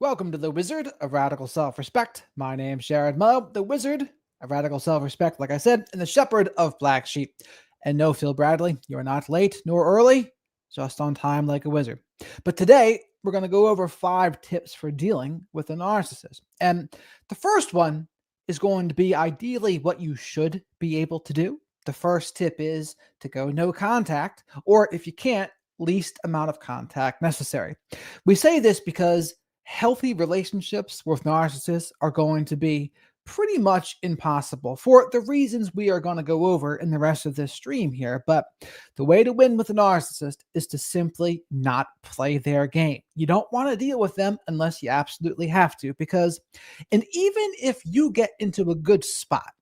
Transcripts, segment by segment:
Welcome to the Wizard of Radical Self-Respect. My name's Jared Mo, the Wizard of Radical Self-Respect, like I said, and the Shepherd of Black Sheep. And no, Phil Bradley, you are not late nor early, just on time like a wizard. But today, we're going to go over 5 tips for dealing with a narcissist. And the first one is going to be ideally what you should be able to do. The first tip is to go no contact, or if you can't, least amount of contact necessary. We say this because healthy relationships with narcissists are going to be pretty much impossible for the reasons we are going to go over in the rest of this stream here. But the way to win with a narcissist is to simply not play their game. You don't want to deal with them unless you absolutely have to, because, and even if you get into a good spot,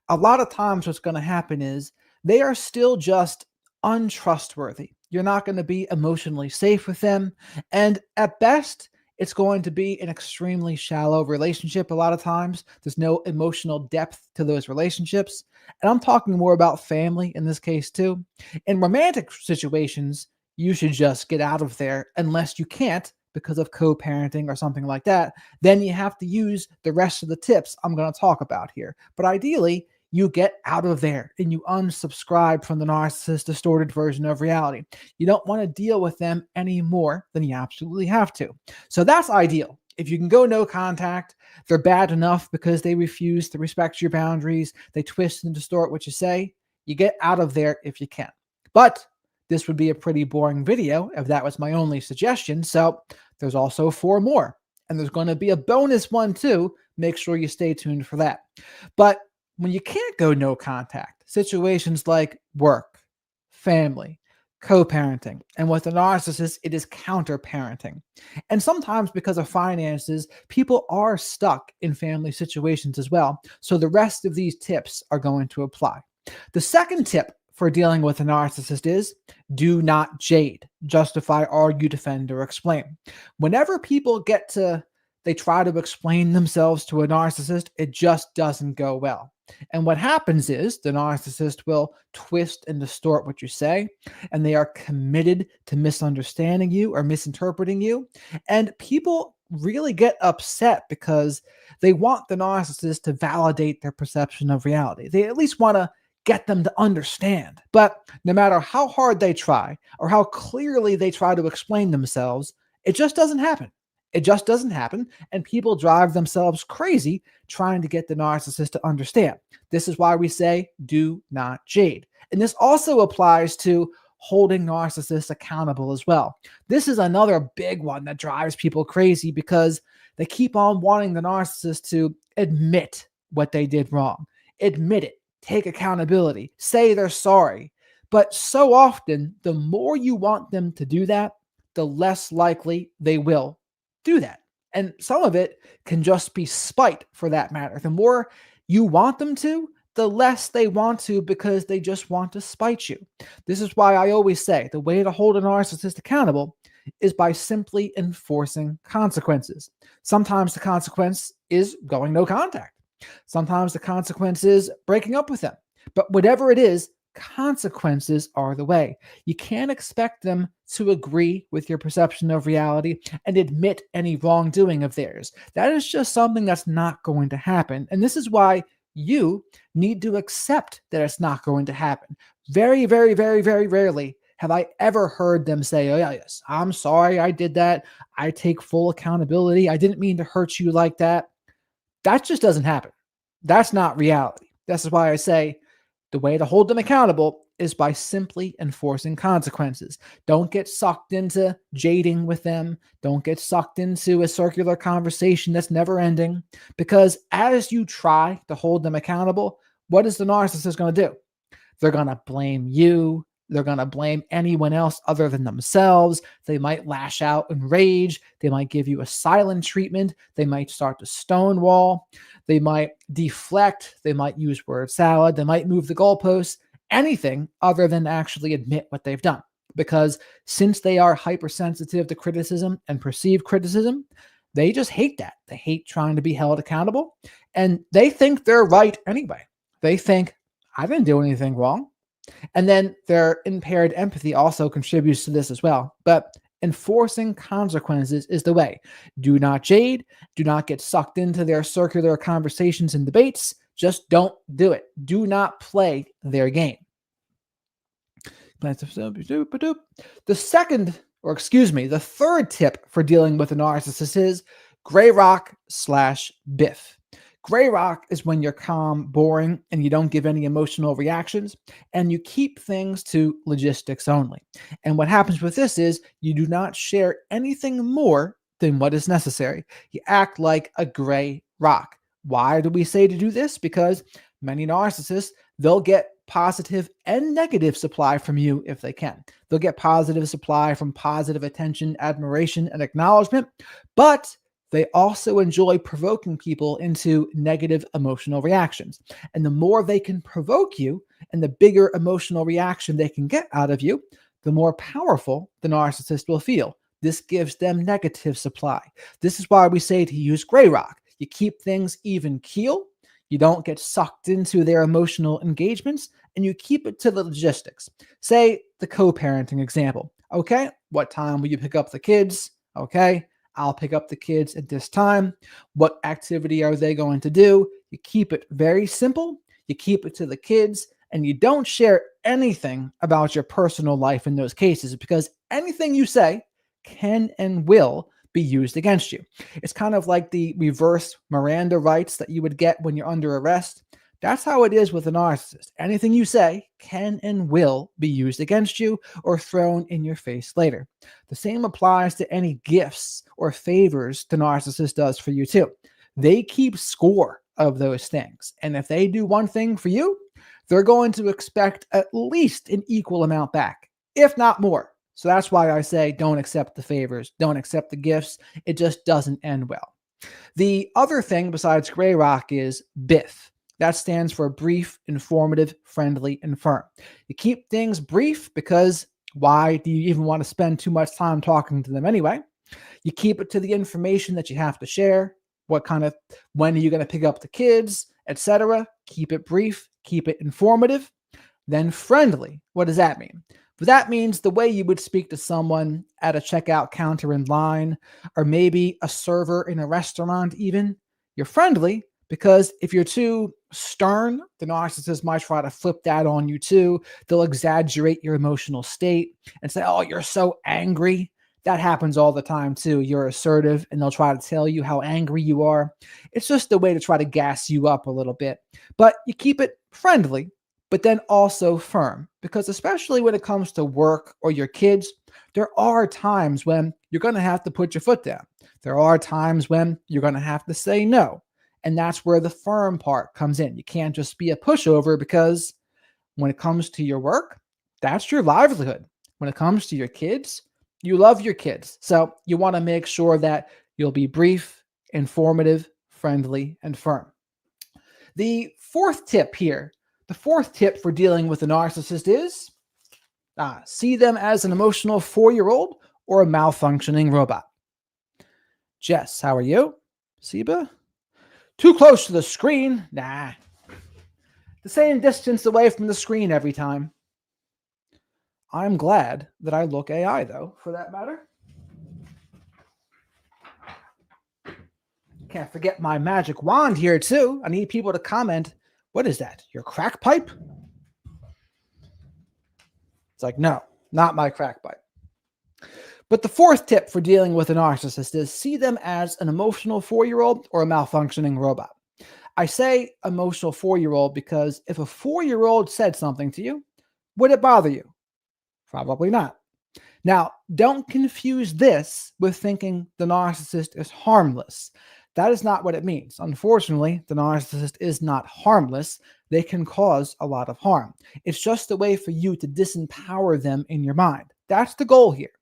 a lot of times what's going to happen is they are still just untrustworthy. You're not going to be emotionally safe with them. And at best, it's going to be an extremely shallow relationship. A lot of times, there's no emotional depth to those relationships. And I'm talking more about family in this case, too. In romantic situations, you should just get out of there unless you can't because of co-parenting or something like that. Then you have to use the rest of the tips I'm going to talk about here. But ideally, you get out of there and you unsubscribe from the narcissist distorted version of reality. You don't want to deal with them any more than you absolutely have to. So that's ideal. If you can go no contact, they're bad enough because they refuse to respect your boundaries, they twist and distort what you say, you get out of there if you can. But this would be a pretty boring video if that was my only suggestion. So there's also 4 more. And there's going to be a bonus one too. Make sure you stay tuned for that. But when you can't go no contact, situations like work, family, co-parenting, and with a narcissist, it is counter-parenting. And sometimes because of finances, people are stuck in family situations as well. So the rest of these tips are going to apply. The second tip for dealing with a narcissist is do not jade, justify, argue, defend, or explain. Whenever people they try to explain themselves to a narcissist, it just doesn't go well. And what happens is the narcissist will twist and distort what you say, and they are committed to misunderstanding you or misinterpreting you. And people really get upset because they want the narcissist to validate their perception of reality. They at least want to get them to understand. But no matter how hard they try or how clearly they try to explain themselves, it just doesn't happen. It just doesn't happen, and people drive themselves crazy trying to get the narcissist to understand. This is why we say do not jade. And this also applies to holding narcissists accountable as well. This is another big one that drives people crazy because they keep on wanting the narcissist to admit what they did wrong, admit it, take accountability, say they're sorry. But so often, the more you want them to do that, the less likely they will do that. And some of it can just be spite for that matter. The more you want them to, the less they want to because they just want to spite you. This is why I always say the way to hold a narcissist accountable is by simply enforcing consequences. Sometimes the consequence is going no contact. Sometimes the consequence is breaking up with them. But whatever it is, consequences are the way. You can't expect them to agree with your perception of reality and admit any wrongdoing of theirs. That is just something that's not going to happen. And this is why you need to accept that it's not going to happen. Very, very, very, very rarely have I ever heard them say, oh, yeah, yes, I'm sorry I did that. I take full accountability. I didn't mean to hurt you like that. That just doesn't happen. That's not reality. This is why I say the way to hold them accountable is by simply enforcing consequences. Don't get sucked into jading with them. Don't get sucked into a circular conversation that's never ending. Because as you try to hold them accountable, what is the narcissist going to do? They're going to blame you. They're going to blame anyone else other than themselves. They might lash out in rage. They might give you a silent treatment. They might start to stonewall. They might deflect. They might use word salad. They might move the goalposts. Anything other than actually admit what they've done. Because since they are hypersensitive to criticism and perceived criticism, they just hate that. They hate trying to be held accountable. And they think they're right anyway. They think, I didn't do anything wrong. And then their impaired empathy also contributes to this as well. But Enforcing consequences is the way. Do not jade. Do not get sucked into their circular conversations and debates. Just don't do it. Do not play their game. The third tip for dealing with a narcissist is gray rock/biff. Gray rock is when you're calm, boring, and you don't give any emotional reactions, and you keep things to logistics only. And what happens with this is you do not share anything more than what is necessary. You act like a gray rock. Why do we say to do this? Because many narcissists, they'll get positive and negative supply from you if they can. They'll get positive supply from positive attention, admiration, and acknowledgement, but they also enjoy provoking people into negative emotional reactions. And the more they can provoke you and the bigger emotional reaction they can get out of you, the more powerful the narcissist will feel. This gives them negative supply. This is why we say to use gray rock. You keep things even keel. You don't get sucked into their emotional engagements, and you keep it to the logistics. Say the co-parenting example. Okay, what time will you pick up the kids? Okay, I'll pick up the kids at this time. What activity are they going to do? You keep it very simple. You keep it to the kids, and you don't share anything about your personal life in those cases, because anything you say can and will be used against you. It's kind of like the reverse Miranda rights that you would get when you're under arrest. That's how it is with a narcissist. Anything you say can and will be used against you or thrown in your face later. The same applies to any gifts or favors the narcissist does for you too. They keep score of those things. And if they do one thing for you, they're going to expect at least an equal amount back, if not more. So that's why I say don't accept the favors, don't accept the gifts. It just doesn't end well. The other thing besides gray rock is BIFF. That stands for brief, informative, friendly, and firm. You keep things brief because why do you even want to spend too much time talking to them anyway? You keep it to the information that you have to share. When are you going to pick up the kids, etc. Keep it brief, keep it informative. Then friendly. What does that mean? But that means the way you would speak to someone at a checkout counter in line, or maybe a server in a restaurant even. You're friendly because if you're too stern, the narcissist might try to flip that on you too. They'll exaggerate your emotional state and say, oh, you're so angry. That happens all the time too. You're assertive and they'll try to tell you how angry you are. It's just a way to try to gas you up a little bit. But you keep it friendly, but then also firm, because especially when it comes to work or your kids, there are times when you're going to have to put your foot down. There are times when you're going to have to say no. And that's where the firm part comes in. You can't just be a pushover, because when it comes to your work, that's your livelihood. When it comes to your kids, you love your kids. So you want to make sure that you'll be brief, informative, friendly, and firm. The fourth tip for dealing with a narcissist is see them as an emotional 4-year-old or a malfunctioning robot. Jess, how are you? Siba? Too close to the screen? Nah. The same distance away from the screen every time. I'm glad that I look AI, though, for that matter. Can't forget my magic wand here, too. I need people to comment. What is that? Your crack pipe? It's like, no, not my crack pipe. But the fourth tip for dealing with a narcissist is see them as an emotional 4-year-old or a malfunctioning robot. I say emotional 4-year-old because if a 4-year-old said something to you, would it bother you? Probably not. Now, don't confuse this with thinking the narcissist is harmless. That is not what it means. Unfortunately, the narcissist is not harmless. They can cause a lot of harm. It's just a way for you to disempower them in your mind. That's the goal here.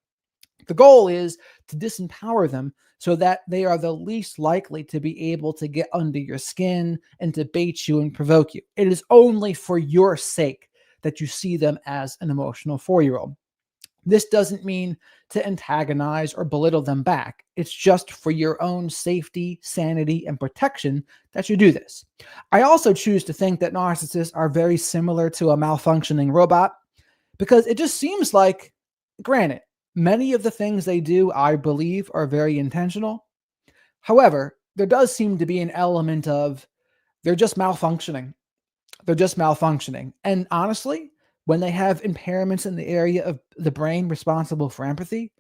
The goal is to disempower them so that they are the least likely to be able to get under your skin and to bait you and provoke you. It is only for your sake that you see them as an emotional 4-year-old. This doesn't mean to antagonize or belittle them back. It's just for your own safety, sanity, and protection that you do this. I also choose to think that narcissists are very similar to a malfunctioning robot because it just seems like, granted, Many of the things they do, I believe, are very intentional. However, there does seem to be an element of they're just malfunctioning. They're just malfunctioning. And honestly, when they have impairments in the area of the brain responsible for empathy,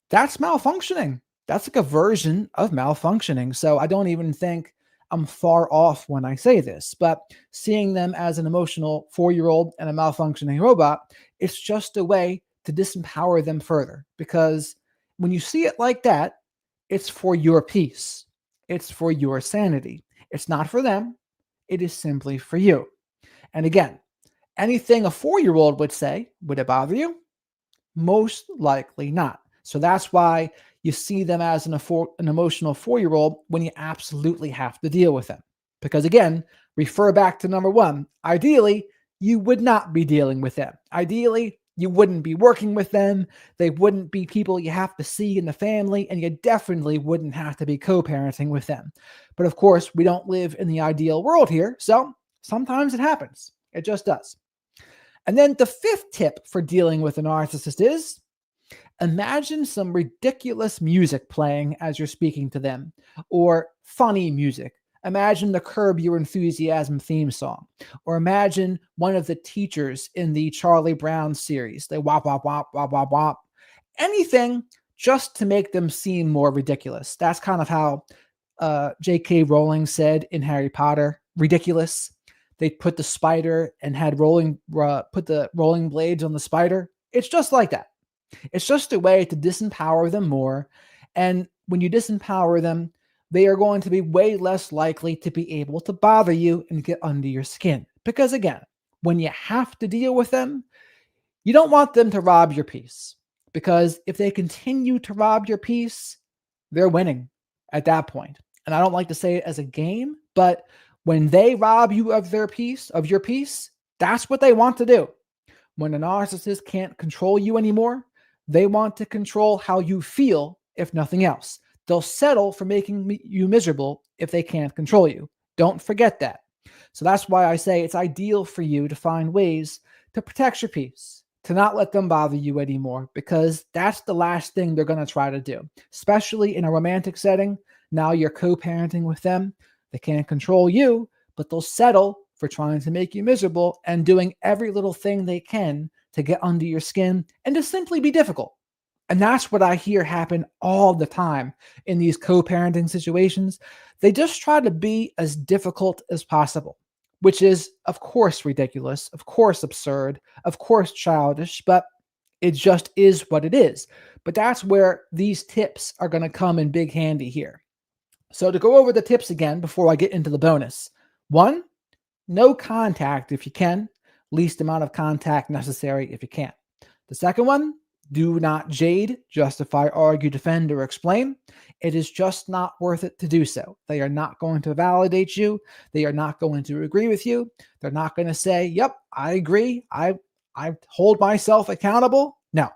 that's malfunctioning. That's like a version of malfunctioning. So I don't even think I'm far off when I say this, but seeing them as an emotional 4-year-old and a malfunctioning robot, it's just a way to disempower them further. Because when you see it like that, it's for your peace, it's for your sanity. It's not for them, it is simply for you. And again, anything a 4-year-old would say, would it bother you? Most likely not. So that's why you see them as an emotional 4-year-old when you absolutely have to deal with them. Because again, refer back to number one. Ideally, you would not be dealing with them. Ideally, you wouldn't be working with them. They wouldn't be people you have to see in the family, and you definitely wouldn't have to be co-parenting with them. But of course, we don't live in the ideal world here, so sometimes it happens. It just does. And then the fifth tip for dealing with a narcissist is imagine some ridiculous music playing as you're speaking to them, or funny music. Imagine the Curb Your Enthusiasm theme song, or imagine one of the teachers in the Charlie Brown series. They wop, wop, wop, wop, wop, wop. Anything just to make them seem more ridiculous. That's kind of how J.K. Rowling said in Harry Potter, ridiculous. They put the spider and had put the rolling blades on the spider. It's just like that. It's just a way to disempower them more. And when you disempower them, they are going to be way less likely to be able to bother you and get under your skin. Because again, when you have to deal with them, you don't want them to rob your peace. Because if they continue to rob your peace, they're winning at that point. And I don't like to say it as a game, but when they rob you of their peace, of your peace, that's what they want to do. When a narcissist can't control you anymore, they want to control how you feel, if nothing else. They'll settle for making you miserable if they can't control you. Don't forget that. So that's why I say it's ideal for you to find ways to protect your peace, to not let them bother you anymore, because that's the last thing they're going to try to do, especially in a romantic setting. Now you're co-parenting with them. They can't control you, but they'll settle for trying to make you miserable and doing every little thing they can to get under your skin and to simply be difficult. And that's what I hear happen all the time in these co-parenting situations. They just try to be as difficult as possible, which is, of course, ridiculous, of course, absurd, of course, childish, but it just is what it is. But that's where these tips are going to come in big handy here. So to go over the tips again before I get into the bonus. 1, no contact if you can, least amount of contact necessary if you can't. The second one, do not jade, justify, argue, defend, or explain. It is just not worth it to do so. They are not going to validate you. They are not going to agree with you. They're not going to say, yep, I agree. I hold myself accountable. No,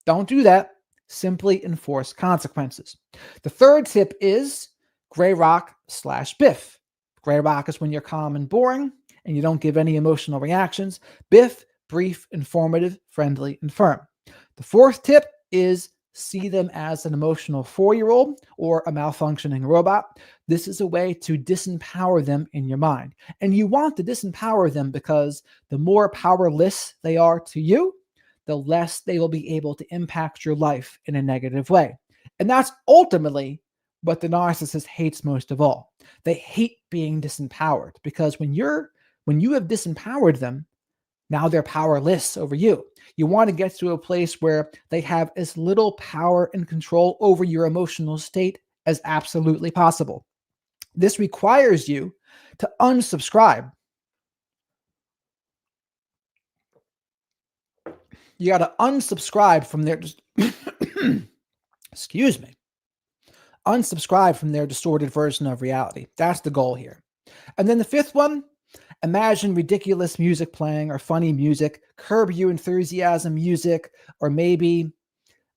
don't do that. Simply enforce consequences. The third tip is gray rock / Biff. Gray rock is when you're calm and boring and you don't give any emotional reactions. Biff, brief, informative, friendly, and firm. The fourth tip is see them as an emotional 4-year-old or a malfunctioning robot. This is a way to disempower them in your mind. And you want to disempower them because the more powerless they are to you, the less they will be able to impact your life in a negative way. And that's ultimately what the narcissist hates most of all. They hate being disempowered because when you have disempowered them, now they're powerless over you. You want to get to a place where they have as little power and control over your emotional state as absolutely possible. This requires you to unsubscribe. You got to unsubscribe from their excuse me. Unsubscribe from their distorted version of reality. That's the goal here. And then the fifth one, imagine ridiculous music playing or funny music, Curb Your Enthusiasm music, or maybe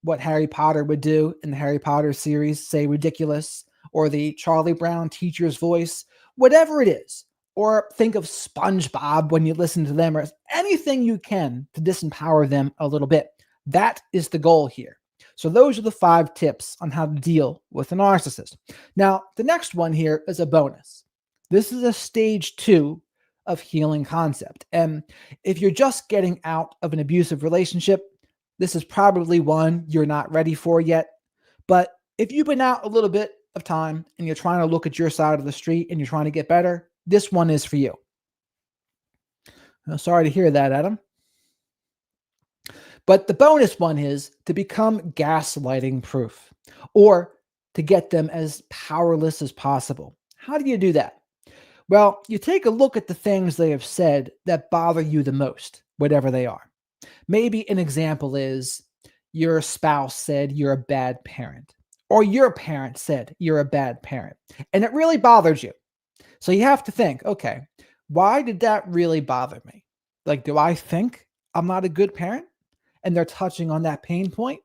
what Harry Potter would do in the Harry Potter series, say ridiculous, or the Charlie Brown teacher's voice, whatever it is. Or think of SpongeBob when you listen to them, or anything you can to disempower them a little bit. That is the goal here. So those are the 5 tips on how to deal with a narcissist. Now, the next one here is a bonus. This is a stage 2 of healing concept. And if you're just getting out of an abusive relationship, this is probably one you're not ready for yet. But if you've been out a little bit of time and you're trying to look at your side of the street and you're trying to get better, this one is for you. Sorry to hear that, Adam. But the bonus one is to become gaslighting proof or to get them as powerless as possible. How do you do that? Well, you take a look at the things they have said that bother you the most, whatever they are. Maybe an example is your spouse said you're a bad parent, or your parent said you're a bad parent, and it really bothers you. So you have to think, okay, why did that really bother me? Like, do I think I'm not a good parent? And they're touching on that pain point?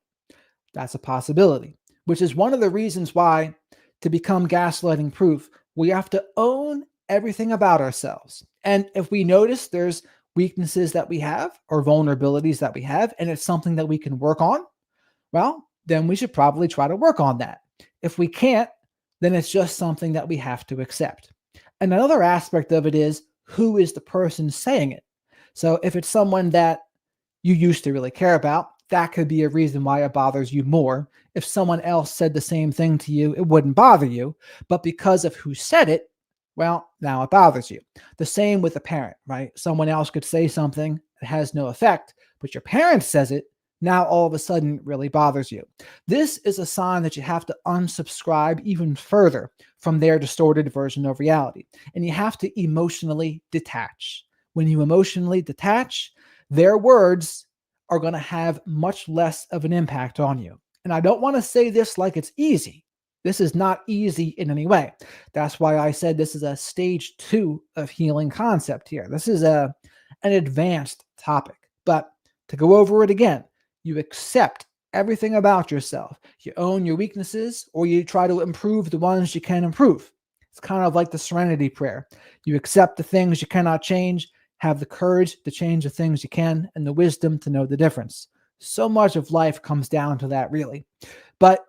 That's a possibility, which is one of the reasons why to become gaslighting proof, we have to own everything about ourselves. And if we notice there's weaknesses that we have or vulnerabilities that we have, and it's something that we can work on, well, then we should probably try to work on that. If we can't, then it's just something that we have to accept. And another aspect of it is, who is the person saying it? So if it's someone that you used to really care about, that could be a reason why it bothers you more. If someone else said the same thing to you, it wouldn't bother you. But because of who said it, well, now it bothers you. The same with a parent, right? Someone else could say something that has no effect, but your parent says it, now all of a sudden it really bothers you. This is a sign that you have to unsubscribe even further from their distorted version of reality. And you have to emotionally detach. When you emotionally detach, their words are going to have much less of an impact on you. And I don't want to say this like it's easy. This is not easy in any way. That's why I said this is a stage 2 of healing concept here. This is an advanced topic. But to go over it again, you accept everything about yourself. You own your weaknesses, or you try to improve the ones you can improve. It's kind of like the serenity prayer. You accept the things you cannot change, have the courage to change the things you can, and the wisdom to know the difference. So much of life comes down to that, really. But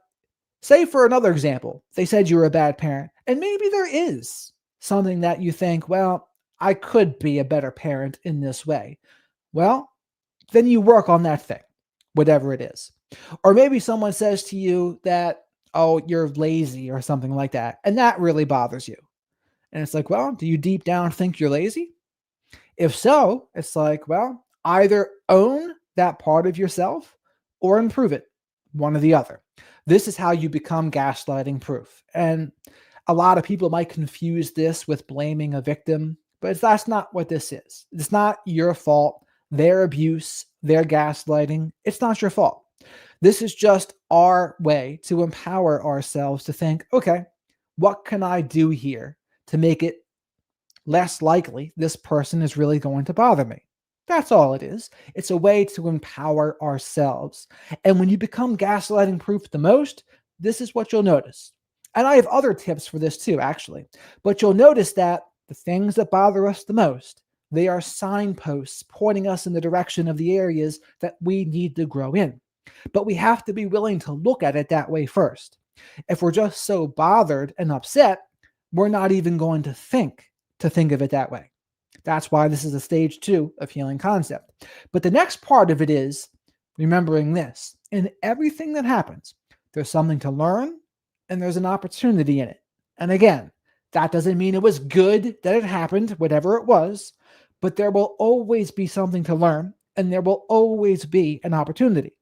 say for another example, they said you were a bad parent, and maybe there is something that you think, well, I could be a better parent in this way. Well, then you work on that thing, whatever it is. Or maybe someone says to you that, oh, you're lazy or something like that, and that really bothers you. And it's like, well, do you deep down think you're lazy? If so, it's like, well, either own that part of yourself or improve it, one or the other. This is how you become gaslighting proof. And a lot of people might confuse this with blaming a victim, but that's not what this is. It's not your fault. Their abuse, their gaslighting, it's not your fault. This is just our way to empower ourselves to think, okay, what can I do here to make it less likely this person is really going to bother me? That's all it is. It's a way to empower ourselves. And when you become gaslighting proof the most, this is what you'll notice. And I have other tips for this too, actually. But you'll notice that the things that bother us the most, they are signposts pointing us in the direction of the areas that we need to grow in. But we have to be willing to look at it that way first. If we're just so bothered and upset, we're not even going to think of it that way. That's why this is a stage 2 of healing concept. But the next part of it is remembering this. In everything that happens, there's something to learn and there's an opportunity in it. And again, that doesn't mean it was good that it happened, whatever it was, but there will always be something to learn and there will always be an opportunity.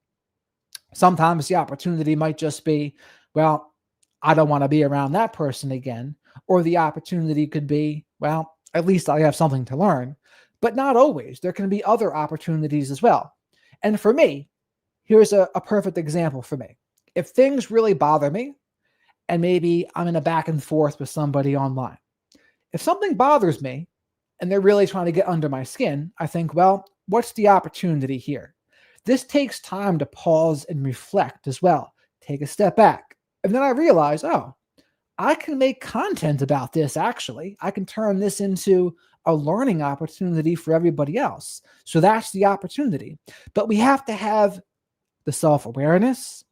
Sometimes the opportunity might just be, well, I don't want to be around that person again. Or the opportunity could be, well, at least I have something to learn. But not always. There can be other opportunities as well. And for me, here's a perfect example for me. If things really bother me, and maybe I'm in a back and forth with somebody online, if something bothers me and they're really trying to get under my skin, I think, well, what's the opportunity here? This takes time to pause and reflect as well. Take a step back. And then I realize, oh, I can make content about this, actually. I can turn this into a learning opportunity for everybody else. So that's the opportunity. But we have to have the self-awareness,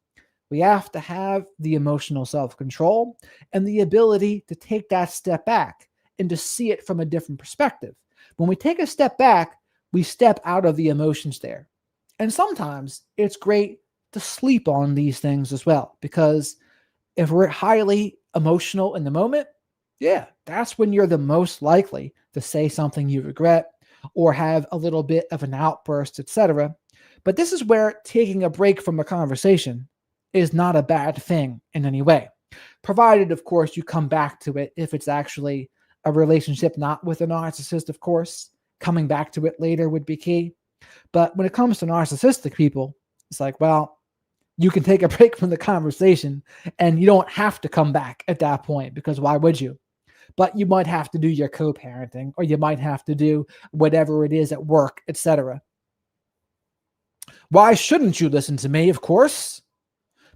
We have to have the emotional self-control and the ability to take that step back and to see it from a different perspective. When we take a step back, we step out of the emotions there. And sometimes it's great to sleep on these things as well, because if we're highly emotional in the moment, yeah, that's when you're the most likely to say something you regret or have a little bit of an outburst, etc. But this is where taking a break from a conversation is not a bad thing in any way, provided, of course, you come back to it if it's actually a relationship not with a narcissist, of course. Coming back to it later would be key. But when it comes to narcissistic people, it's like, well, you can take a break from the conversation and you don't have to come back at that point, because why would you? But you might have to do your co-parenting, or you might have to do whatever it is at work, etc. Why shouldn't you listen to me? Of course,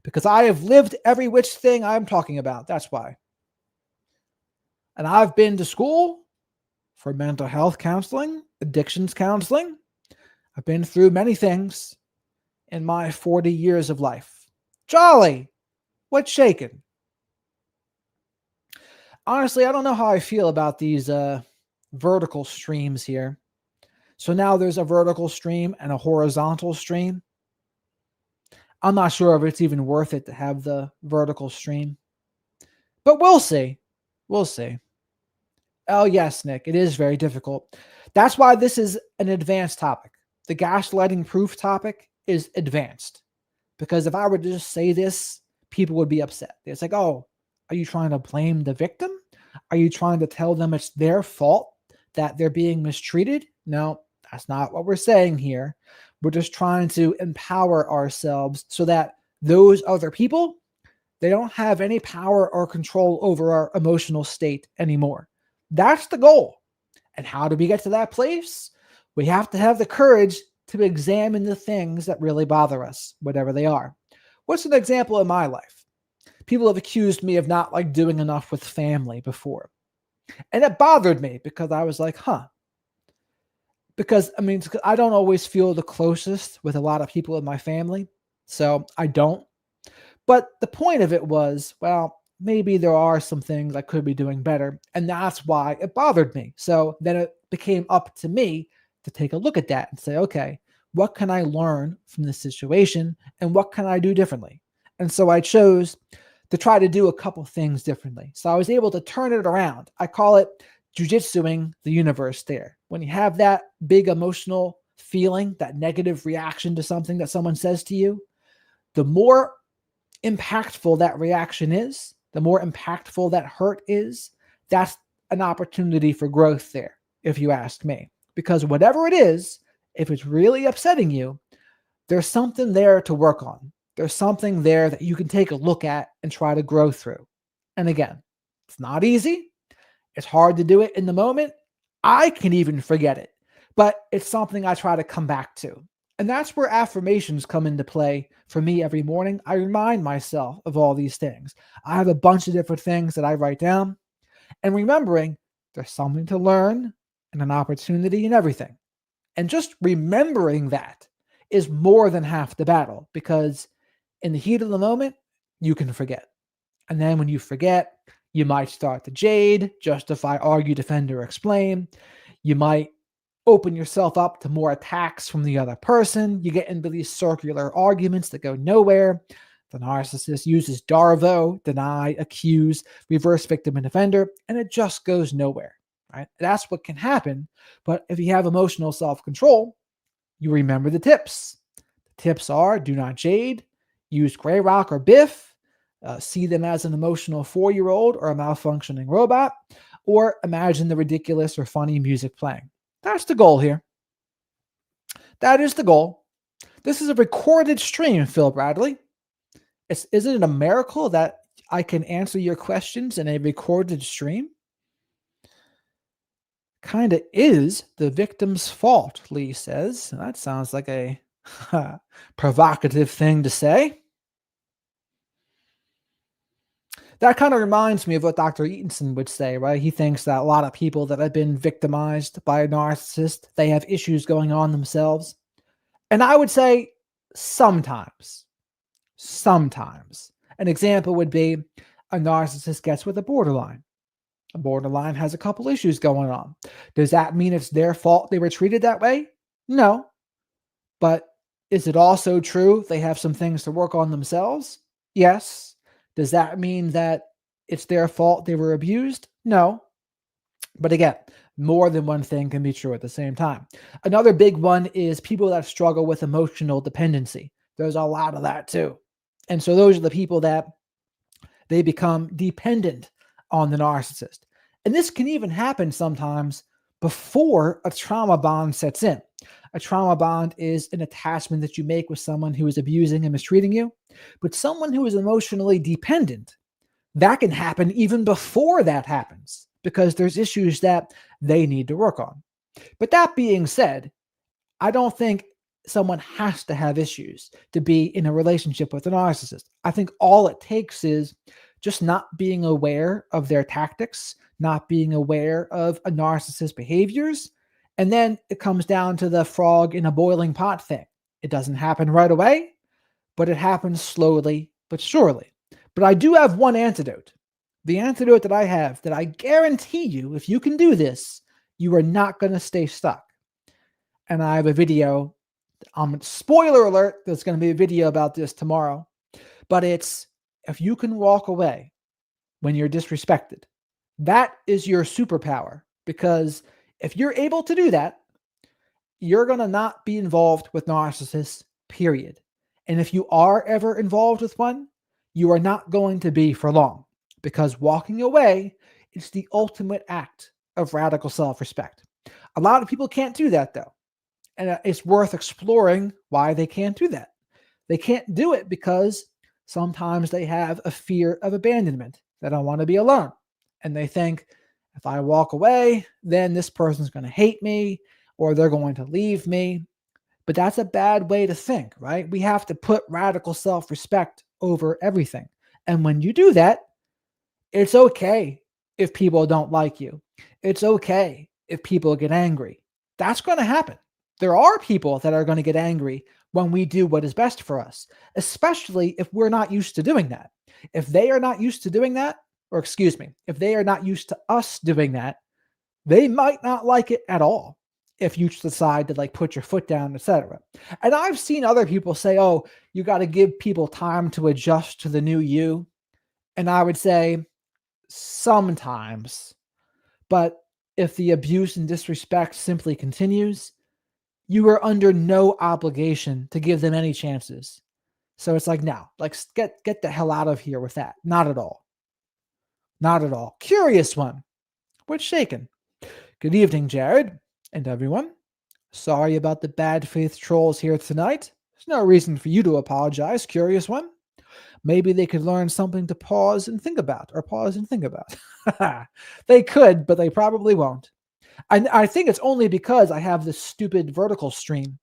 because I have lived every which thing I'm talking about. That's why. And I've been to school for mental health counseling, addictions counseling. I've been through many things in my 40 years of life. Jolly, what's shaking? Honestly, I don't know how I feel about these vertical streams here. So now there's a vertical stream and a horizontal stream. I'm not sure if it's even worth it to have the vertical stream, but we'll see. We'll see. Oh, yes, Nick, it is very difficult. That's why this is an advanced topic. The gaslighting proof topic is advanced, because if I were to just say this, people would be upset. It's like, oh, are you trying to blame the victim? Are you trying to tell them it's their fault that they're being mistreated? No, that's not what we're saying here. We're just trying to empower ourselves so that those other people, they don't have any power or control over our emotional state anymore. That's the goal. And how do we get to that place? We have to have the courage to examine the things that really bother us, whatever they are. What's an example in my life? People have accused me of not doing enough with family before. And it bothered me because I was like, huh. Because I don't always feel the closest with a lot of people in my family. So I don't. But the point of it was, well, maybe there are some things I could be doing better. And that's why it bothered me. So then it became up to me to take a look at that and say, okay, what can I learn from this situation and what can I do differently? And so I chose to try to do a couple things differently. So I was able to turn it around. I call it jujitsuing the universe there. When you have that big emotional feeling, that negative reaction to something that someone says to you, the more impactful that reaction is, the more impactful that hurt is, that's an opportunity for growth there, if you ask me. Because whatever it is, if it's really upsetting you, there's something there to work on. There's something there that you can take a look at and try to grow through. And again, it's not easy. It's hard to do it in the moment. I can even forget it, but it's something I try to come back to. And that's where affirmations come into play for me every morning. I remind myself of all these things. I have a bunch of different things that I write down, and remembering there's something to learn and an opportunity in everything. And just remembering that is more than half the battle, because in the heat of the moment, you can forget. And then when you forget, you might start to jade, justify, argue, defend, or explain. You might open yourself up to more attacks from the other person. You get into these circular arguments that go nowhere. The narcissist uses DARVO, deny, accuse, reverse victim and offender, and it just goes nowhere, right? That's what can happen. But if you have emotional self-control, you remember the tips. The tips are: do not jade, use gray rock or biff, see them as an emotional 4-year-old or a malfunctioning robot, or imagine the ridiculous or funny music playing. That's the goal here. That is the goal. This is a recorded stream, Phil Bradley. Isn't it a miracle that I can answer your questions in a recorded stream? Kinda is the victim's fault, Lee says. That sounds like a provocative thing to say. That kind of reminds me of what Dr. Eatonson would say, right? He thinks that a lot of people that have been victimized by a narcissist, they have issues going on themselves. And I would say sometimes. Sometimes. An example would be a narcissist gets with a borderline. A borderline has a couple issues going on. Does that mean it's their fault they were treated that way? No. But is it also true they have some things to work on themselves? Yes. Does that mean that it's their fault they were abused? No. But again, more than one thing can be true at the same time. Another big one is people that struggle with emotional dependency. There's a lot of that too. And so those are the people that they become dependent on the narcissist. And this can even happen sometimes before a trauma bond sets in. A trauma bond is an attachment that you make with someone who is abusing and mistreating you. But someone who is emotionally dependent, that can happen even before that happens because there's issues that they need to work on. But that being said, I don't think someone has to have issues to be in a relationship with a narcissist. I think all it takes is just not being aware of their tactics, not being aware of a narcissist's behaviors. And then it comes down to the frog in a boiling pot thing. It doesn't happen right away, but it happens slowly but surely. But I do have one antidote. The antidote that I have that I guarantee you, if you can do this, you are not going to stay stuck. And I have a video, spoiler alert, there's going to be a video about this tomorrow. But it's if you can walk away when you're disrespected, that is your superpower. Because if you're able to do that, you're going to not be involved with narcissists, period. And if you are ever involved with one, you are not going to be for long. Because walking away is the ultimate act of radical self-respect. A lot of people can't do that, though. And it's worth exploring why they can't do that. They can't do it because sometimes they have a fear of abandonment. They don't want to be alone. And they think, if I walk away, then this person's going to hate me or they're going to leave me. But that's a bad way to think, right? We have to put radical self-respect over everything. And when you do that, it's okay if people don't like you. It's okay if people get angry. That's going to happen. There are people that are going to get angry when we do what is best for us, especially if we're not used to doing that. If they are not used to doing that, or excuse me, if they are not used to us doing that, they might not like it at all if you decide to like put your foot down, etc. And I've seen other people say, oh, you got to give people time to adjust to the new you. And I would say sometimes, but if the abuse and disrespect simply continues, you are under no obligation to give them any chances. So it's like, no, like get the hell out of here with that. Not at all. Not at all. Curious one. What's shaken? Good evening, Jared and everyone. Sorry about the bad faith trolls here tonight. There's no reason for you to apologize, curious one. Maybe they could learn something to pause and think about, or pause and think about. They could, but they probably won't. I think it's only because I have this stupid vertical stream.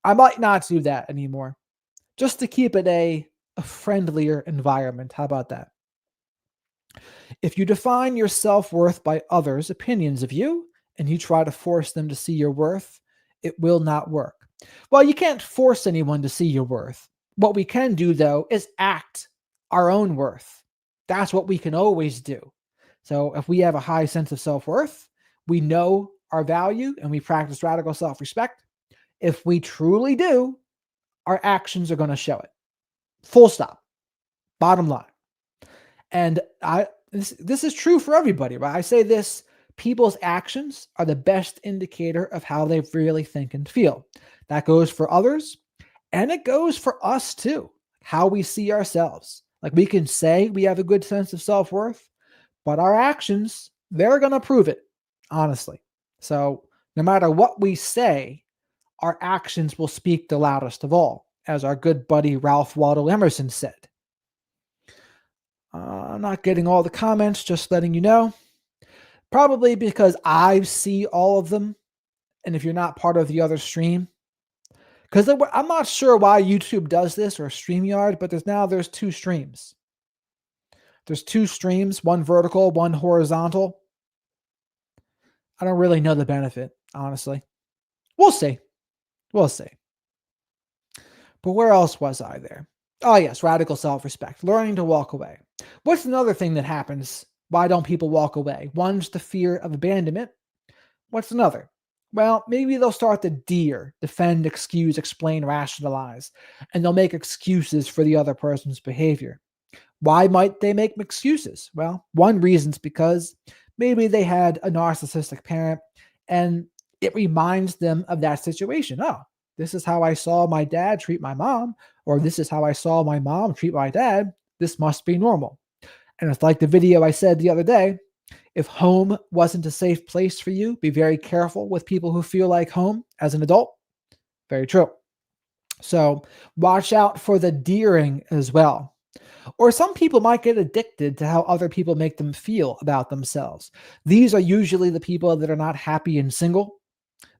I might not do that anymore, just to keep it a friendlier environment. How about that? If you define your self-worth by others' opinions of you, and you try to force them to see your worth, it will not work. Well, you can't force anyone to see your worth. What we can do, though, is act our own worth. That's what we can always do. So if we have a high sense of self-worth, we know our value, and we practice radical self-respect. If we truly do, our actions are going to show it. Full stop. Bottom line. And this is true for everybody, right? I say this, people's actions are the best indicator of how they really think and feel. That goes for others, and it goes for us too, how we see ourselves. Like we can say we have a good sense of self-worth, but our actions, they're going to prove it, honestly. So no matter what we say, our actions will speak the loudest of all, as our good buddy Ralph Waldo Emerson said. I'm not getting all the comments, just letting you know. Probably because I see all of them. And if you're not part of the other stream, because I'm not sure why YouTube does this or StreamYard, but there's two streams. There's two streams, one vertical, one horizontal. I don't really know the benefit, honestly. We'll see. We'll see. But where else was I there? Oh, yes, radical self respect, learning to walk away. What's another thing that happens? Why don't people walk away? One's the fear of abandonment. What's another? Well, maybe they'll start to dear, defend, excuse, explain, rationalize, and they'll make excuses for the other person's behavior. Why might they make excuses? Well, one reason's because maybe they had a narcissistic parent and it reminds them of that situation. Oh, this is how I saw my dad treat my mom, or this is how I saw my mom treat my dad. This must be normal. And it's like the video I said the other day, if home wasn't a safe place for you, be very careful with people who feel like home as an adult. Very true. So watch out for the deering as well. Or some people might get addicted to how other people make them feel about themselves. These are usually the people that are not happy and single.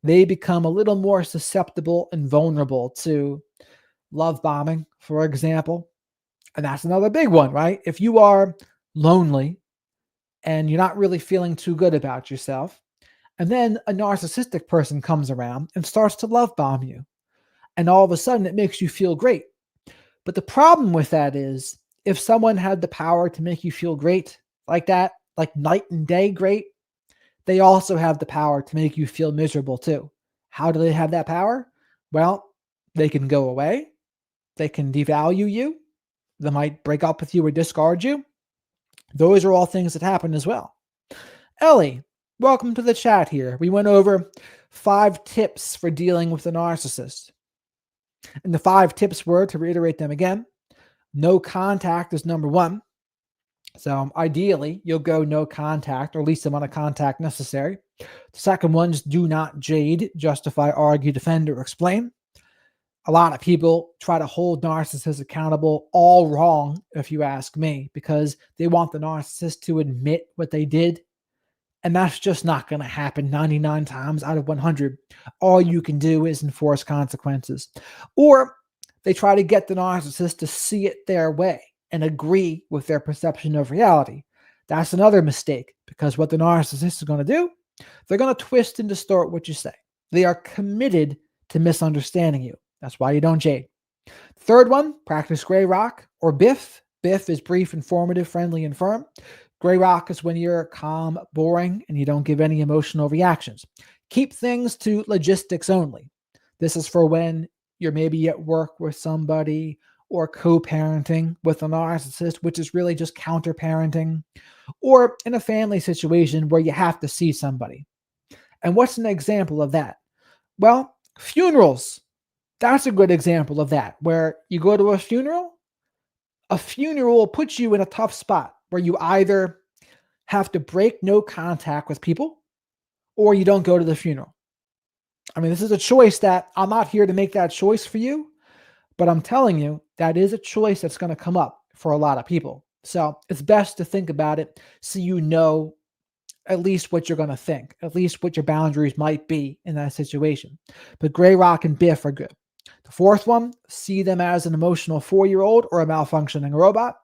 They become a little more susceptible and vulnerable to love bombing, for example. And that's another big one, right? If you are lonely and you're not really feeling too good about yourself, and then a narcissistic person comes around and starts to love bomb you, and all of a sudden it makes you feel great. But the problem with that is if someone had the power to make you feel great like that, like night and day great, they also have the power to make you feel miserable too. How do they have that power? Well, they can go away, they can devalue you, they might break up with you or discard you. Those are all things that happen as well. Ellie, welcome to the chat here. We went over 5 tips for dealing with a narcissist. And the 5 tips were, to reiterate them again, no contact is number 1. So ideally, you'll go no contact, or least amount of contact necessary. The second one is do not jade, justify, argue, defend, or explain. A lot of people try to hold narcissists accountable, all wrong, if you ask me, because they want the narcissist to admit what they did. And that's just not going to happen 99 times out of 100. All you can do is enforce consequences. Or they try to get the narcissist to see it their way and agree with their perception of reality. That's another mistake, because what the narcissist is going to do, they're going to twist and distort what you say. They are committed to misunderstanding you. That's why you don't jade. Third one, practice gray rock or BIF. BIF is brief, informative, friendly, and firm. Gray rock is when you're calm, boring, and you don't give any emotional reactions. Keep things to logistics only. This is for when you're maybe at work with somebody or co-parenting with a narcissist, which is really just counter-parenting, or in a family situation where you have to see somebody. And what's an example of that? Well, funerals. That's a good example of that, where you go to a funeral will put you in a tough spot where you either have to break no contact with people or you don't go to the funeral. I mean, this is a choice that I'm not here to make that choice for you, but I'm telling you that is a choice that's going to come up for a lot of people. So it's best to think about it so you know at least what you're going to think, at least what your boundaries might be in that situation. But gray rock and biff are good. The fourth one, see them as an emotional 4-year-old or a malfunctioning robot.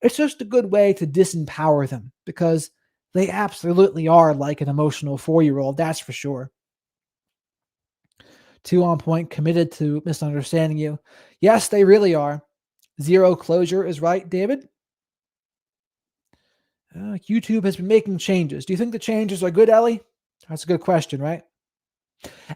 It's just a good way to disempower them, because they absolutely are like an emotional 4-year-old, that's for sure. 2 on point, committed to misunderstanding you. Yes, they really are. Zero closure is right, David. YouTube has been making changes. Do you think the changes are good, Ellie? That's a good question, right?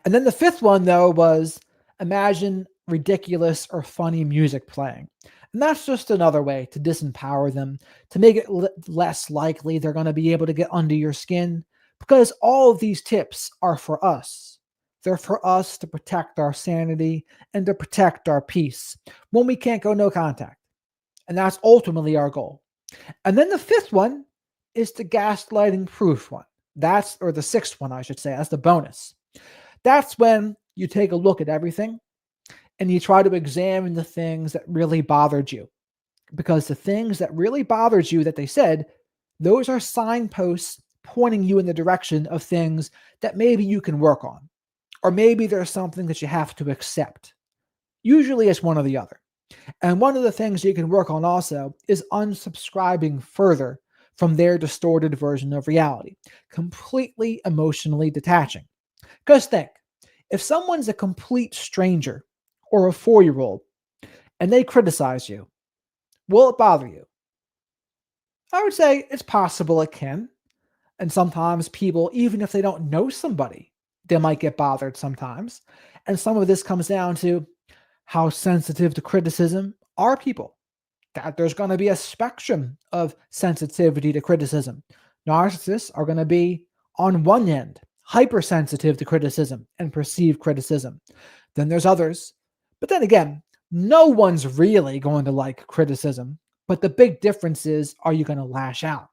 And then the 5th one, though, was imagine ridiculous or funny music playing. And that's just another way to disempower them, to make it less likely they're going to be able to get under your skin, because all of these tips are for us. They're for us to protect our sanity and to protect our peace when we can't go no contact. And that's ultimately our goal. And then the 5th one is the gaslighting proof one. Or the 6th one, I should say. That's the bonus. That's when you take a look at everything and you try to examine the things that really bothered you. Because the things that really bothered you that they said, those are signposts pointing you in the direction of things that maybe you can work on. Or maybe there's something that you have to accept. Usually it's one or the other. And one of the things you can work on also is unsubscribing further from their distorted version of reality, completely emotionally detaching. Because think, if someone's a complete stranger or a 4-year-old and they criticize you, will it bother you? I would say it's possible it can. And sometimes people, even if they don't know somebody, they might get bothered sometimes. And some of this comes down to how sensitive to criticism are people. That there's going to be a spectrum of sensitivity to criticism. Narcissists are going to be on one end, hypersensitive to criticism and perceived criticism. Then there's others. But then again, no one's really going to like criticism. But the big difference is, are you going to lash out?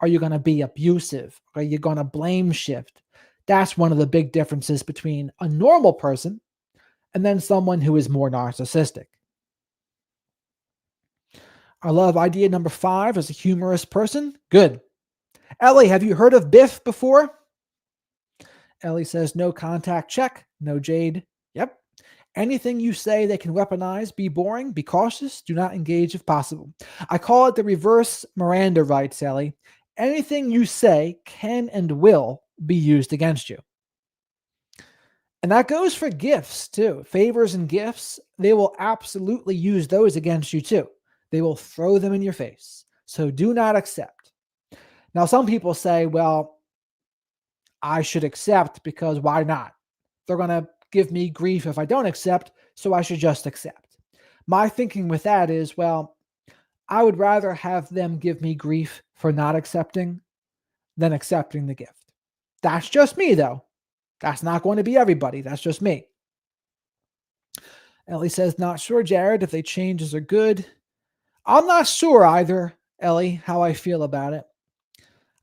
Are you going to be abusive? Are you going to blame shift? That's one of the big differences between a normal person and then someone who is more narcissistic. I love idea number 5 as a humorous person. Good. Ellie, have you heard of Biff before? Ellie says, no contact check. No Jade. Yep. Anything you say they can weaponize, be boring, be cautious, do not engage if possible. I call it the reverse Miranda rights, Ellie. Anything you say can and will be used against you. And that goes for gifts too. Favors and gifts, they will absolutely use those against you too. They will throw them in your face. So do not accept. Now, some people say, well, I should accept because why not? They're going to give me grief if I don't accept, so I should just accept. My thinking with that is, well, I would rather have them give me grief for not accepting than accepting the gift. That's just me, though. That's not going to be everybody. That's just me. Ellie says, not sure, Jared, if they changes are good. I'm not sure either, Ellie, how I feel about it.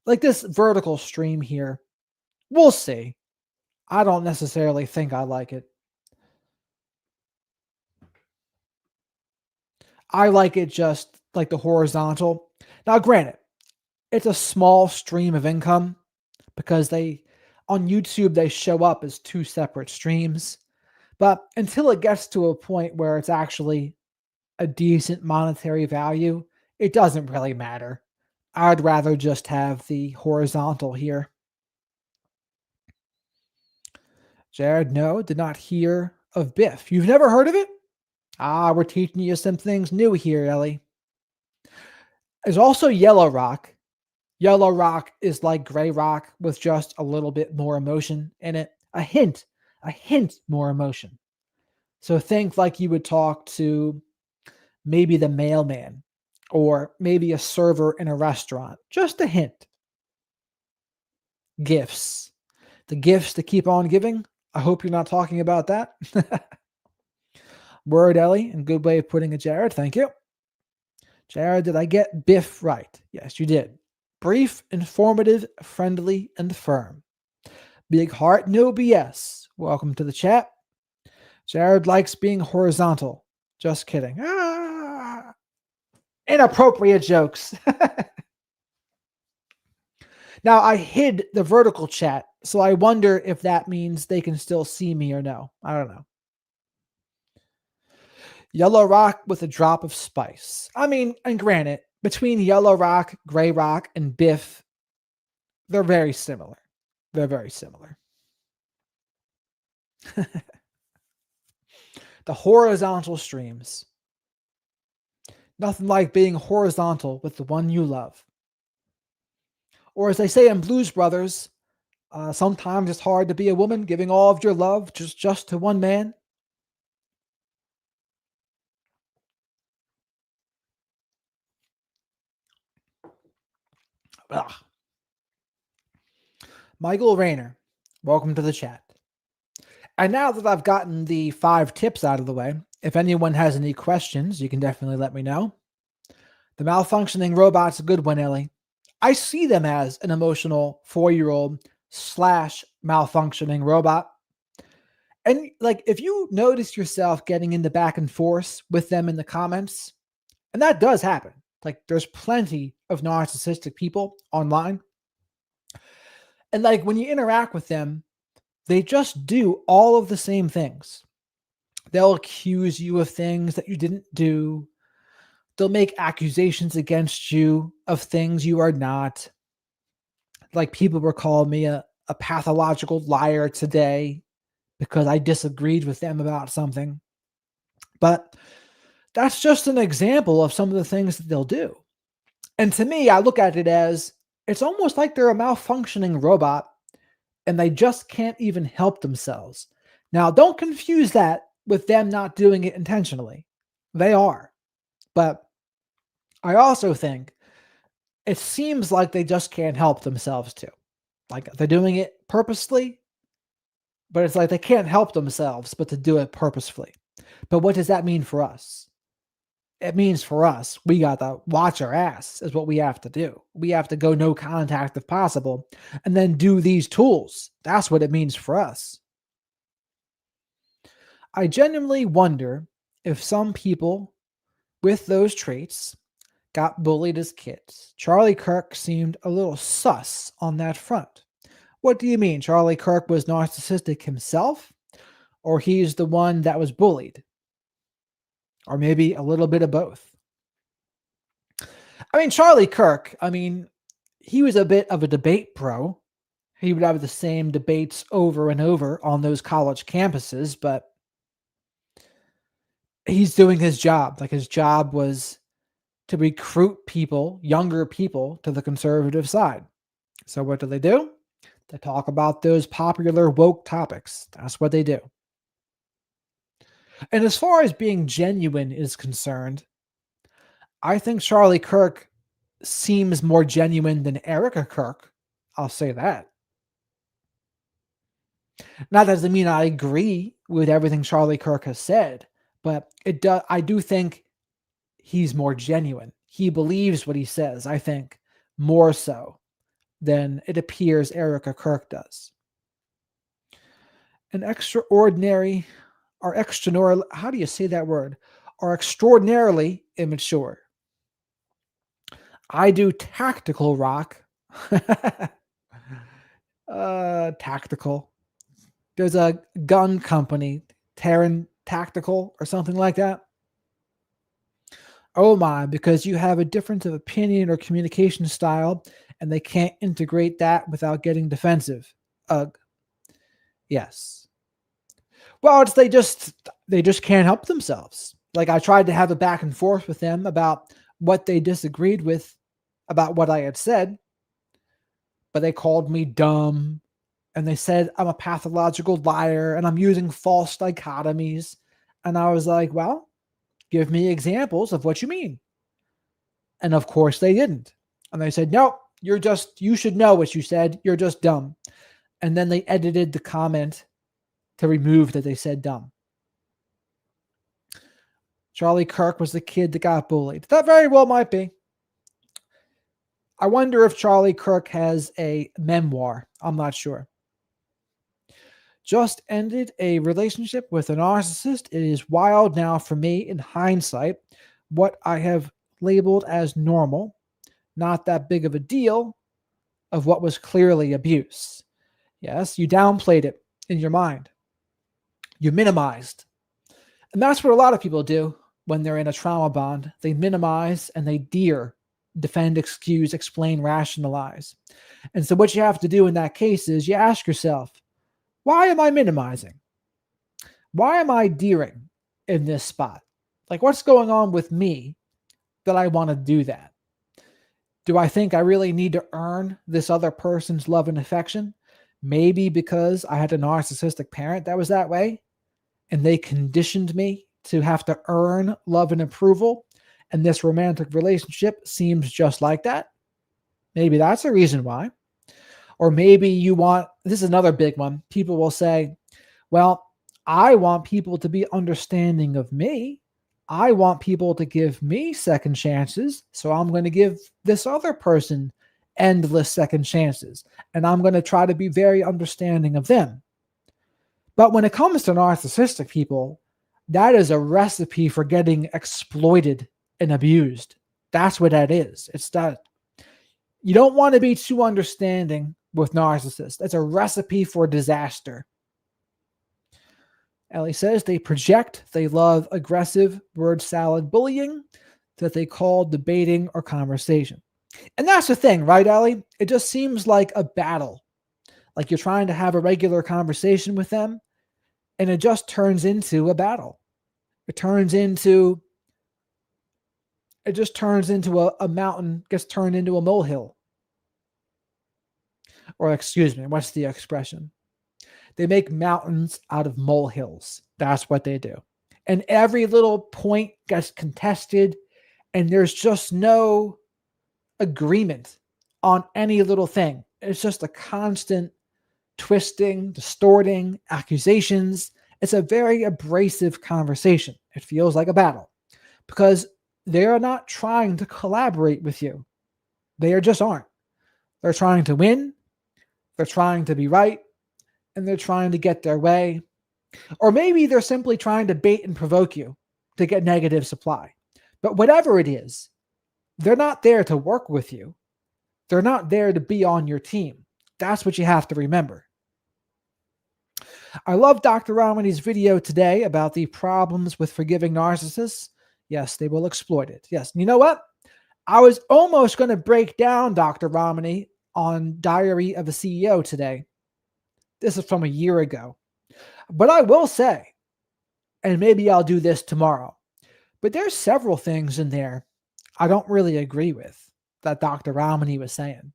Like this vertical stream here, we'll see. I don't necessarily think I like it. I like it just like the horizontal. Now, granted, it's a small stream of income because on YouTube, they show up as 2 separate streams. But until it gets to a point where it's actually a decent monetary value, it doesn't really matter. I'd rather just have the horizontal here. Jared, no, did not hear of Biff. You've never heard of it? We're teaching you some things new here, Ellie. There's also Yellow Rock. Yellow Rock is like Gray Rock with just a little bit more emotion in it. A hint more emotion. So think like you would talk to maybe the mailman or maybe a server in a restaurant. Just a hint. Gifts. The gifts to keep on giving. I hope you're not talking about that. Word, Ellie, and good way of putting it, Jared. Thank you. Jared, did I get Biff right? Yes, you did. Brief, informative, friendly, and firm. Big heart, no BS. Welcome to the chat. Jared likes being horizontal. Just kidding. Inappropriate jokes. Now, I hid the vertical chat, so I wonder if that means they can still see me or no. I don't know. Yellow Rock with a drop of spice. I mean, and granted, between Yellow Rock, Gray Rock, and Biff, they're very similar. They're very similar. The horizontal streams. Nothing like being horizontal with the one you love. Or as they say in Blues Brothers, sometimes it's hard to be a woman giving all of your love just to one man. Ugh. Michael Rayner, welcome to the chat. And now that I've gotten the 5 tips out of the way, if anyone has any questions, you can definitely let me know. The malfunctioning robot's a good one, Ellie. I see them as an emotional 4-year-old / malfunctioning robot. And like, if you notice yourself getting into back and forth with them in the comments, and that does happen, like there's plenty of narcissistic people online. And like when you interact with them, they just do all of the same things. They'll accuse you of things that you didn't do. They'll make accusations against you of things you are not. Like people were calling me a pathological liar today because I disagreed with them about something. But That's just an example of some of the things that they'll do. And to me, I look at it as it's almost like they're a malfunctioning robot and they just can't even help themselves. Now, don't confuse that with them not doing it intentionally. They are. But I also think it seems like they just can't help themselves too. Like they're doing it purposely, but it's like they can't help themselves but to do it purposefully. But what does that mean for us? It means for us, we got to watch our ass, is what we have to do. We have to go no contact if possible and then do these tools. That's what it means for us. I genuinely wonder if some people with those traits got bullied as kids. Charlie Kirk seemed a little sus on that front. What do you mean? Charlie Kirk was narcissistic himself? Or he's the one that was bullied? Or maybe a little bit of both? I mean, Charlie Kirk, he was a bit of a debate pro. He would have the same debates over and over on those college campuses, but he's doing his job. Like his job was to recruit people, younger people, to the conservative side. So what do? They talk about those popular woke topics. That's what they do. And as far as being genuine is concerned, I think Charlie Kirk seems more genuine than Erica Kirk. I'll say that. Not that doesn't mean I agree with everything Charlie Kirk has said, but I do think he's more genuine. He believes what he says, I think, more so than it appears Erica Kirk does. An extraordinary or extraordinary, how do you say that word? Are extraordinarily immature. I do tactical rock. Tactical. There's a gun company, Terran Tactical or something like that. Oh my, because you have a difference of opinion or communication style and they can't integrate that without getting defensive. Ugh. Yes. Well, they just can't help themselves. Like I tried to have a back and forth with them about what they disagreed with about what I had said, but they called me dumb and they said I'm a pathological liar and I'm using false dichotomies. And I was like, well, give me examples of what you mean. And of course they didn't. And they said, no, you should know what you said. You're just dumb. And then they edited the comment to remove that they said dumb. Charlie Kirk was the kid that got bullied. That very well might be. I wonder if Charlie Kirk has a memoir. I'm not sure. Just ended a relationship with a narcissist. It is wild now for me in hindsight. What I have labeled as normal, not that big of a deal, of what was clearly abuse. Yes, you downplayed it in your mind. You minimized. And that's what a lot of people do when they're in a trauma bond. They minimize and they defend, excuse, explain, rationalize. And so what you have to do in that case is you ask yourself, why am I minimizing? Why am I deering in this spot? Like what's going on with me that I want to do that? Do I think I really need to earn this other person's love and affection? Maybe because I had a narcissistic parent that was that way and they conditioned me to have to earn love and approval. And this romantic relationship seems just like that. Maybe that's a reason why. Or maybe this is another big one. People will say, well, I want people to be understanding of me. I want people to give me second chances. So I'm going to give this other person endless second chances. And I'm going to try to be very understanding of them. But when it comes to narcissistic people, that is a recipe for getting exploited and abused. That's what that is. It's that you don't want to be too understanding with narcissists. That's a recipe for disaster. Ellie says they project, they love aggressive word salad bullying that they call debating or conversation. And that's the thing, right, Ellie? It just seems like a battle. Like you're trying to have a regular conversation with them, and it just turns into a battle. It turns into It just turns into a mountain, gets turned into a molehill. Or excuse me, what's the expression? They make mountains out of molehills. That's what they do. And every little point gets contested, and there's just no agreement on any little thing. It's just a constant twisting, distorting, accusations. It's a very abrasive conversation. It feels like a battle because they are not trying to collaborate with you. They just aren't. They're trying to win, they're trying to be right, and they're trying to get their way. Or maybe they're simply trying to bait and provoke you to get negative supply. But whatever it is, they're not there to work with you. They're not there to be on your team. That's what you have to remember. I love Dr. Ramani's video today about the problems with forgiving narcissists. Yes, they will exploit it. Yes. And you know what? I was almost going to break down Dr. Ramani on Diary of a CEO today. This is from a year ago. But I will say, and maybe I'll do this tomorrow, but there's several things in there I don't really agree with that Dr. Ramani was saying.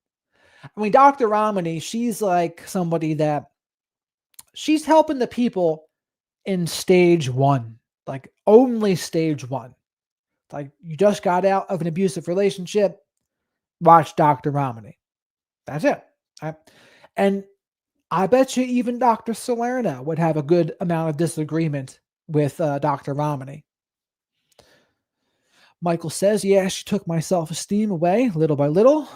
I mean, Dr. Ramani, she's like somebody that she's helping the people in stage one, like only stage one. Like you just got out of an abusive relationship, watch Dr. Ramani. That's it. And I bet you even Dr. Salerno would have a good amount of disagreement with Dr. Ramani. Michael says, yeah, she took my self-esteem away little by little.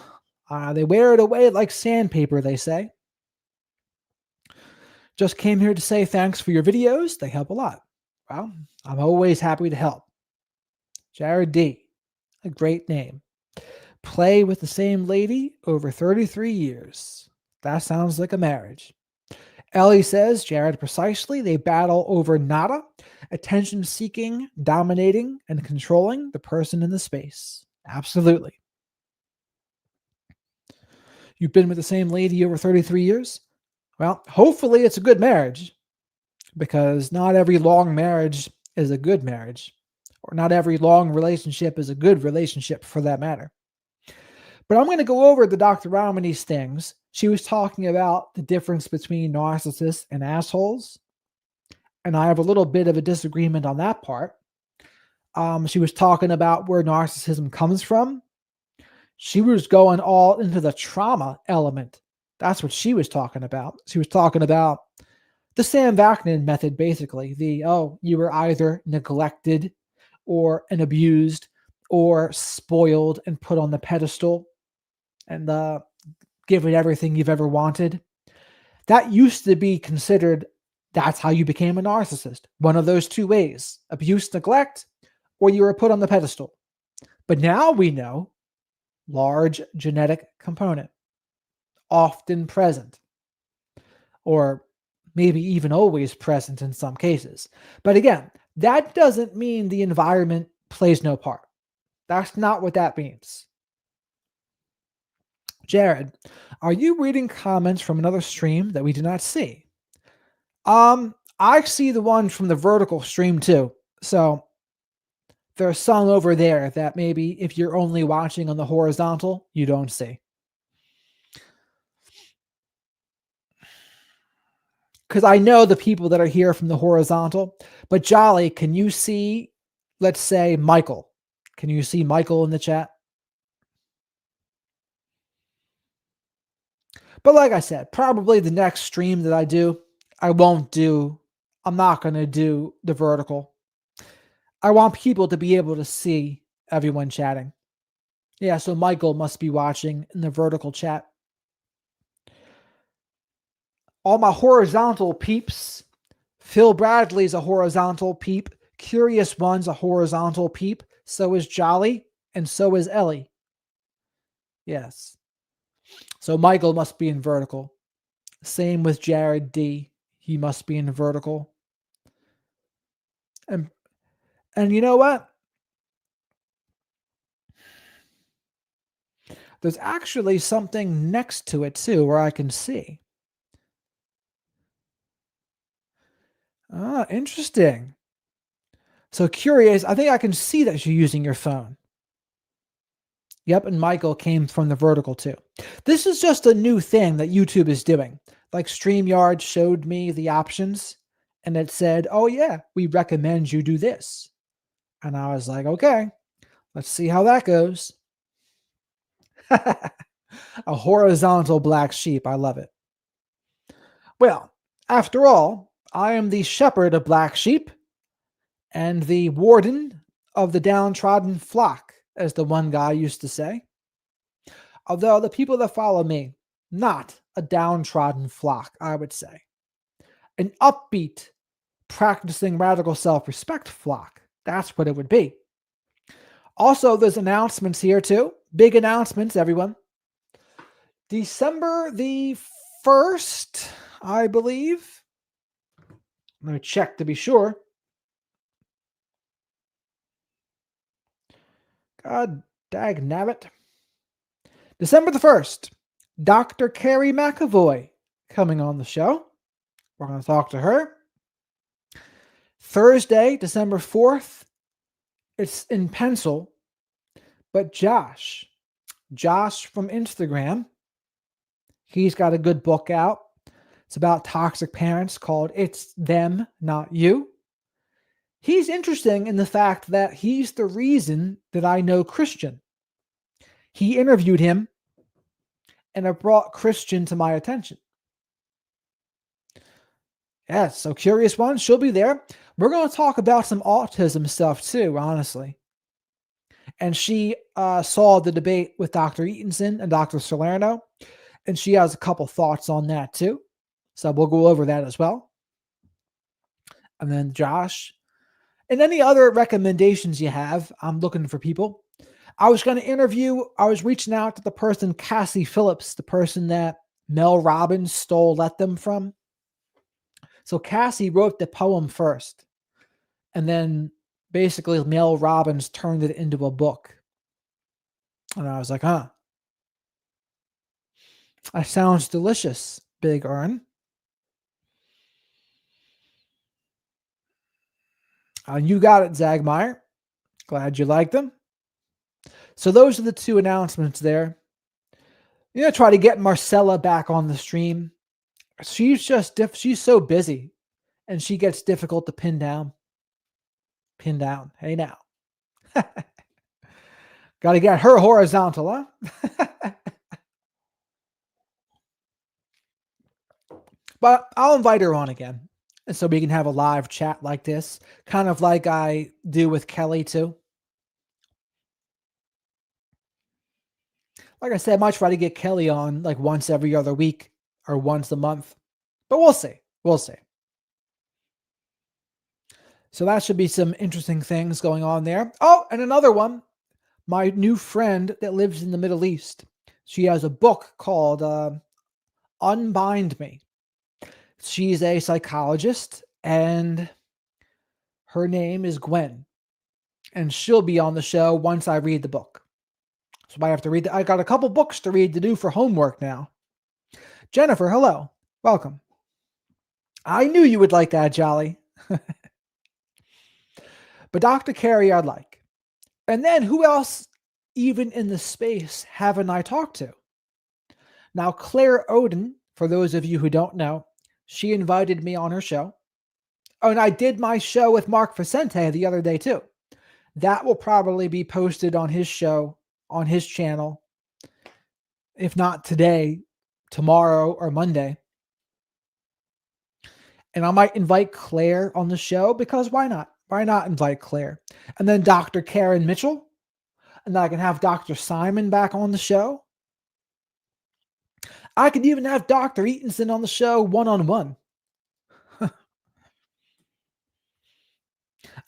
They wear it away like sandpaper, they say. Just came here to say thanks for your videos. They help a lot. Well, I'm always happy to help. Jared D, a great name. Play with the same lady over 33 years. That sounds like a marriage. Ellie says, Jared, precisely. They battle over nada, attention seeking, dominating, and controlling the person in the space. Absolutely. You've been with the same lady over 33 years? Well, hopefully it's a good marriage, because not every long marriage is a good marriage, or not every long relationship is a good relationship for that matter. But I'm going to go over the Dr. Ramani's things. She was talking about the difference between narcissists and assholes, and I have a little bit of a disagreement on that part. She was talking about where narcissism comes from. She was going all into the trauma element. That's what she was talking about. She was talking about the Sam Vaknin method, basically. You were either neglected or abused or spoiled and put on the pedestal and given everything you've ever wanted. That used to be considered, that's how you became a narcissist. One of those two ways, abuse, neglect, or you were put on the pedestal. But now we know large genetic component, often present, or maybe even always present in some cases. But again, that doesn't mean the environment plays no part. That's not what that means. Jared, are you reading comments from another stream that we do not see? I see the one from the vertical stream too. So there's some over there that maybe if you're only watching on the horizontal, you don't see. Because I know the people that are here from the horizontal, but Jolly, can you see, let's say, Michael? Can you see Michael in the chat? But like I said, probably the next stream that I do, I'm not going to do the vertical. I want people to be able to see everyone chatting. Yeah, so Michael must be watching in the vertical chat. All my horizontal peeps. Phil Bradley's a horizontal peep. Curious One's a horizontal peep. So is Jolly, and so is Ellie. Yes. So Michael must be in vertical. Same with Jared D. He must be in vertical. And you know what? There's actually something next to it too where I can see. Ah, interesting. So curious. I think I can see that you're using your phone. Yep, and Michael came from the vertical too. This is just a new thing that YouTube is doing. Like StreamYard showed me the options and it said, oh, yeah, we recommend you do this. And I was like, okay, let's see how that goes. A horizontal black sheep. I love it. Well, after all, I am the shepherd of black sheep and the warden of the downtrodden flock, as the one guy used to say. Although the people that follow me, not a downtrodden flock, I would say. An upbeat, practicing radical self respect flock. That's what it would be. Also, there's announcements here too. Big announcements, everyone. December the 1st, I believe. Let me check to be sure. God dag nabbit. December the 1st, Dr. Carrie McAvoy coming on the show. We're going to talk to her. Thursday, December 4th, it's in pencil, but Josh from Instagram, he's got a good book out. It's about toxic parents called It's Them, Not You. He's interesting in the fact that he's the reason that I know Christian. He interviewed him and it brought Christian to my attention. Yes, so Curious One, she'll be there. We're going to talk about some autism stuff too, honestly. And she saw the debate with Dr. Eatonson and Dr. Salerno, and she has a couple thoughts on that too. So we'll go over that as well. And then Josh, and any other recommendations you have, I'm looking for people. I was reaching out to the person, Cassie Phillips, the person that Mel Robbins stole Let Them from. So Cassie wrote the poem first, and then basically Mel Robbins turned it into a book. And I was like, that sounds delicious, Big Earn. You got it, Zagmeyer. Glad you liked them. So those are the two announcements there. Try to get Marcella back on the stream. She's she's so busy, and she gets difficult to pin down. Hey now. Got to get her horizontal, huh? But I'll invite her on again. And so we can have a live chat like this, kind of like I do with Kelly too. Like I said, I might try to get Kelly on like once every other week or once a month. But we'll see. We'll see. So that should be some interesting things going on there. Oh, and another one. My new friend that lives in the Middle East. She has a book called Unbind Me. She's a psychologist, and her name is Gwen. And she'll be on the show once I read the book. So I have to read. I got a couple books to read to do for homework now. Jennifer, hello. Welcome. I knew you would like that, Jolly. But Dr. Carey, I'd like. And then who else, even in the space, haven't I talked to? Now, Claire Oden, for those of you who don't know, she invited me on her show. Oh, and I did my show with Mark Vicente the other day too. That will probably be posted on his show, on his channel. If not today, tomorrow or Monday. And I might invite Claire on the show because why not? Why not invite Claire? And then Dr. Karen Mitchell. And then I can have Dr. Simon back on the show. I could even have Dr. Eatonson on the show one-on-one.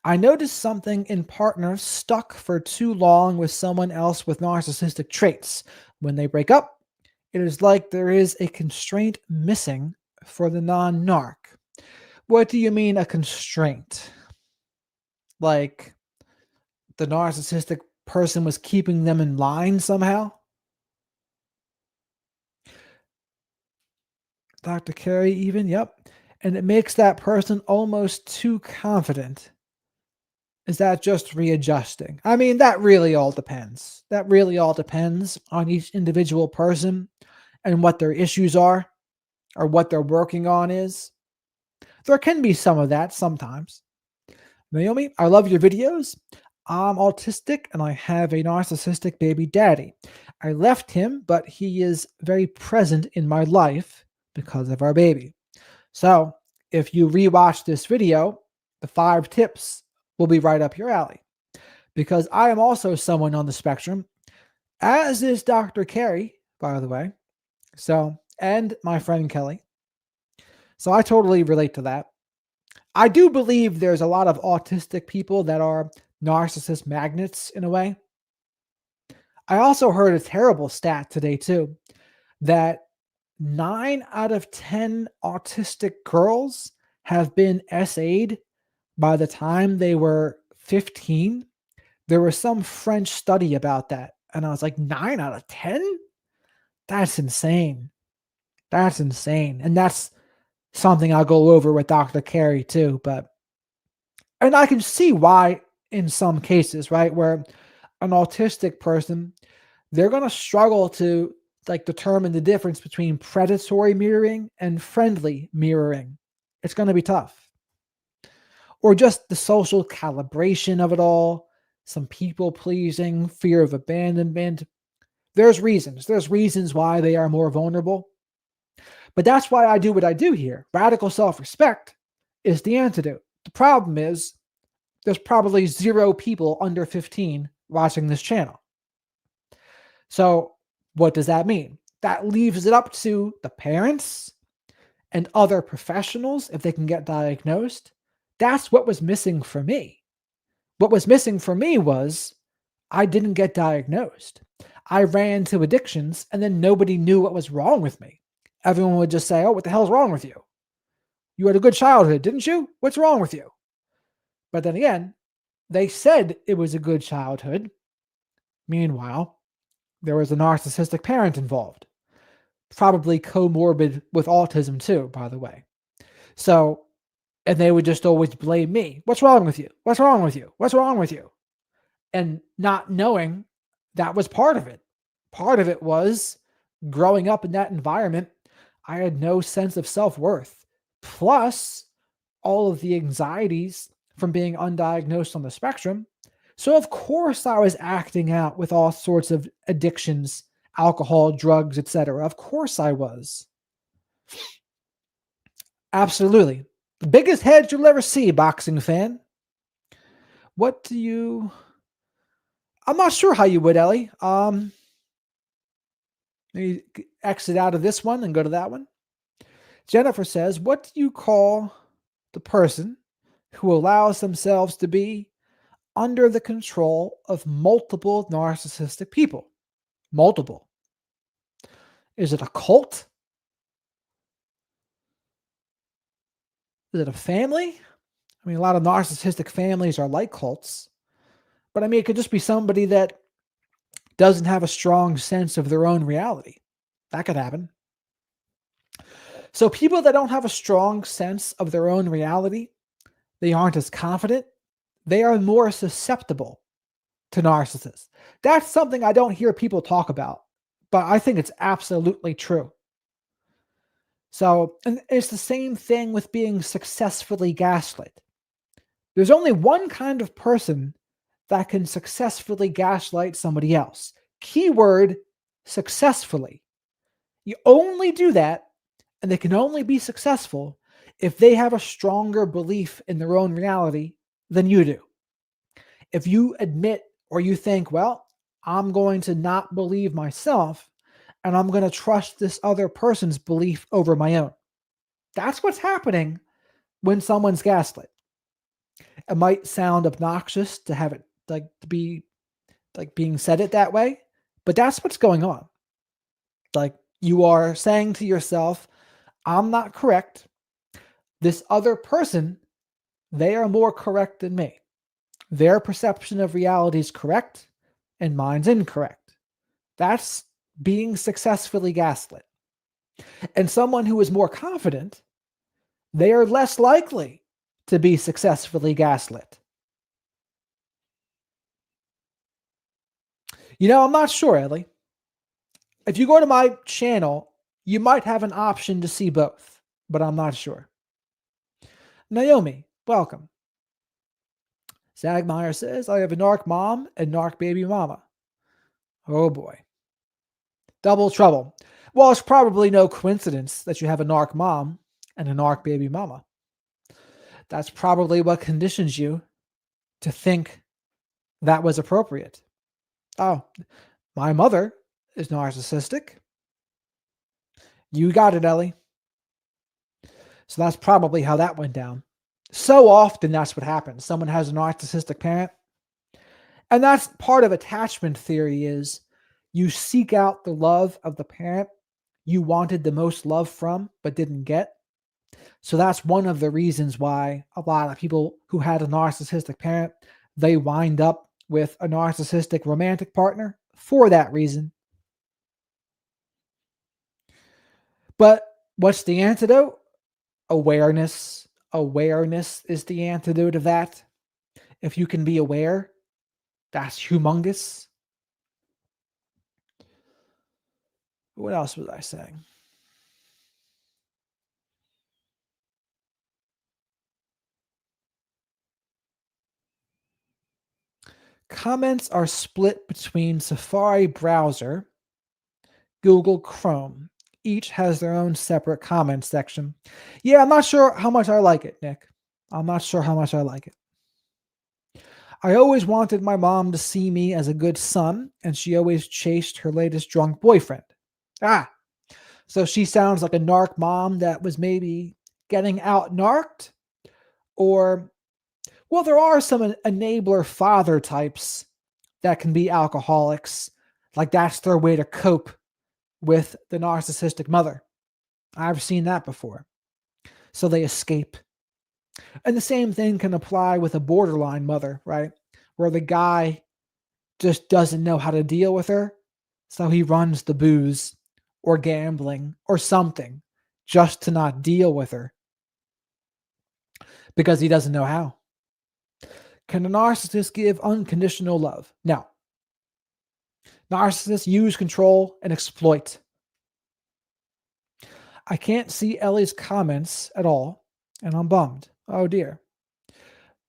I noticed something in partners stuck for too long with someone else with narcissistic traits. When they break up, it is like there is a constraint missing for the non-narc. What do you mean a constraint? Like the narcissistic person was keeping them in line somehow? Dr. Carey even, yep. And it makes that person almost too confident. Is that just readjusting? I mean, that really all depends. That really all depends on each individual person and what their issues are or what they're working on is. There can be some of that sometimes. Naomi, I love your videos. I'm autistic and I have a narcissistic baby daddy. I left him, but he is very present in my life because of our baby. So, if you rewatch this video, the 5 tips will be right up your alley because I am also someone on the spectrum, as is Dr. Carey, by the way. So, and my friend Kelly. So, I totally relate to that. I do believe there's a lot of autistic people that are narcissist magnets in a way. I also heard a terrible stat today, too, that 9 out of 10 autistic girls have been SA'd by the time they were 15. There was some French study about that. And I was like, 9 out of 10? That's insane. That's insane. And that's something I'll go over with Dr. Carey too. And I can see why in some cases, right? Where an autistic person, they're going to struggle to like determine the difference between predatory mirroring and friendly mirroring. It's going to be tough. Or just the social calibration of it all, some people pleasing, fear of abandonment. There's reasons. There's reasons why they are more vulnerable. But that's why I do what I do here. Radical self-respect is the antidote. The problem is there's probably 0 people under 15 watching this channel. So what does that mean? That leaves it up to the parents and other professionals if they can get diagnosed. That's what was missing for me. What was missing for me was I didn't get diagnosed. I ran to addictions and then nobody knew what was wrong with me. Everyone would just say, "Oh, what the hell's wrong with you? You had a good childhood, didn't you? What's wrong with you?" But then again, they said it was a good childhood. Meanwhile, there was a narcissistic parent involved, probably comorbid with autism too, by the way. So, and they would just always blame me. "What's wrong with you? What's wrong with you? What's wrong with you?" And not knowing that was part of it. Part of it was growing up in that environment, I had no sense of self-worth. Plus, all of the anxieties from being undiagnosed on the spectrum. So, of course, I was acting out with all sorts of addictions, alcohol, drugs, etc. Of course, I was. Absolutely. The biggest head you'll ever see, boxing fan. What do you... I'm not sure how you would, Ellie. Maybe exit out of this one and go to that one. Jennifer says, what do you call the person who allows themselves to be under the control of multiple narcissistic people? Multiple. Is it a cult? Is it a family? I mean, a lot of narcissistic families are like cults. But I mean, it could just be somebody that doesn't have a strong sense of their own reality. That could happen. So people that don't have a strong sense of their own reality, they aren't as confident, they are more susceptible to narcissists. That's something I don't hear people talk about, but I think it's absolutely true. So, and it's the same thing with being successfully gaslit. There's only one kind of person that can successfully gaslight somebody else. Keyword, successfully. You only do that, and they can only be successful if they have a stronger belief in their own reality than you do. If you admit or you think, well, I'm going to not believe myself and I'm going to trust this other person's belief over my own. That's what's happening when someone's gaslit. It might sound obnoxious to have it like to be like being said it that way, but that's what's going on. Like you are saying to yourself, I'm not correct. This other person, they are more correct than me. Their perception of reality is correct and mine's incorrect. That's being successfully gaslit. And someone who is more confident, they are less likely to be successfully gaslit. I'm not sure, Ellie. If you go to my channel, you might have an option to see both, but I'm not sure. Naomi, welcome. Zagmeyer says, I have a narc mom and narc baby mama. Oh boy. Double trouble. Well, it's probably no coincidence that you have a narc mom and a narc baby mama. That's probably what conditions you to think that was appropriate. Oh, my mother is narcissistic. You got it, Ellie. So that's probably how that went down. So often that's what happens. Someone has a narcissistic parent. And that's part of attachment theory is you seek out the love of the parent you wanted the most love from but didn't get. So that's one of the reasons why a lot of people who had a narcissistic parent, they wind up with a narcissistic romantic partner for that reason. But what's the antidote? Awareness. Awareness is the antidote of that. If you can be aware, that's humongous. What else was I saying? Comments are split between Safari browser, Google Chrome. Each has their own separate comment section. Yeah, I'm not sure how much I like it, Nick. I'm not sure how much I like it. I always wanted my mom to see me as a good son, and she always chased her latest drunk boyfriend. Ah, so she sounds like a narc mom that was maybe getting out narked? Or, well, there are some enabler father types that can be alcoholics. Like that's their way to cope with the narcissistic mother. I've seen that before. So they escape. And the same thing can apply with a borderline mother, right? Where the guy just doesn't know how to deal with her. So he runs the booze or gambling or something just to not deal with her because he doesn't know how. Can a narcissist give unconditional love? No. Narcissists use, control, and exploit. I can't see Ellie's comments at all, and I'm bummed. Oh dear.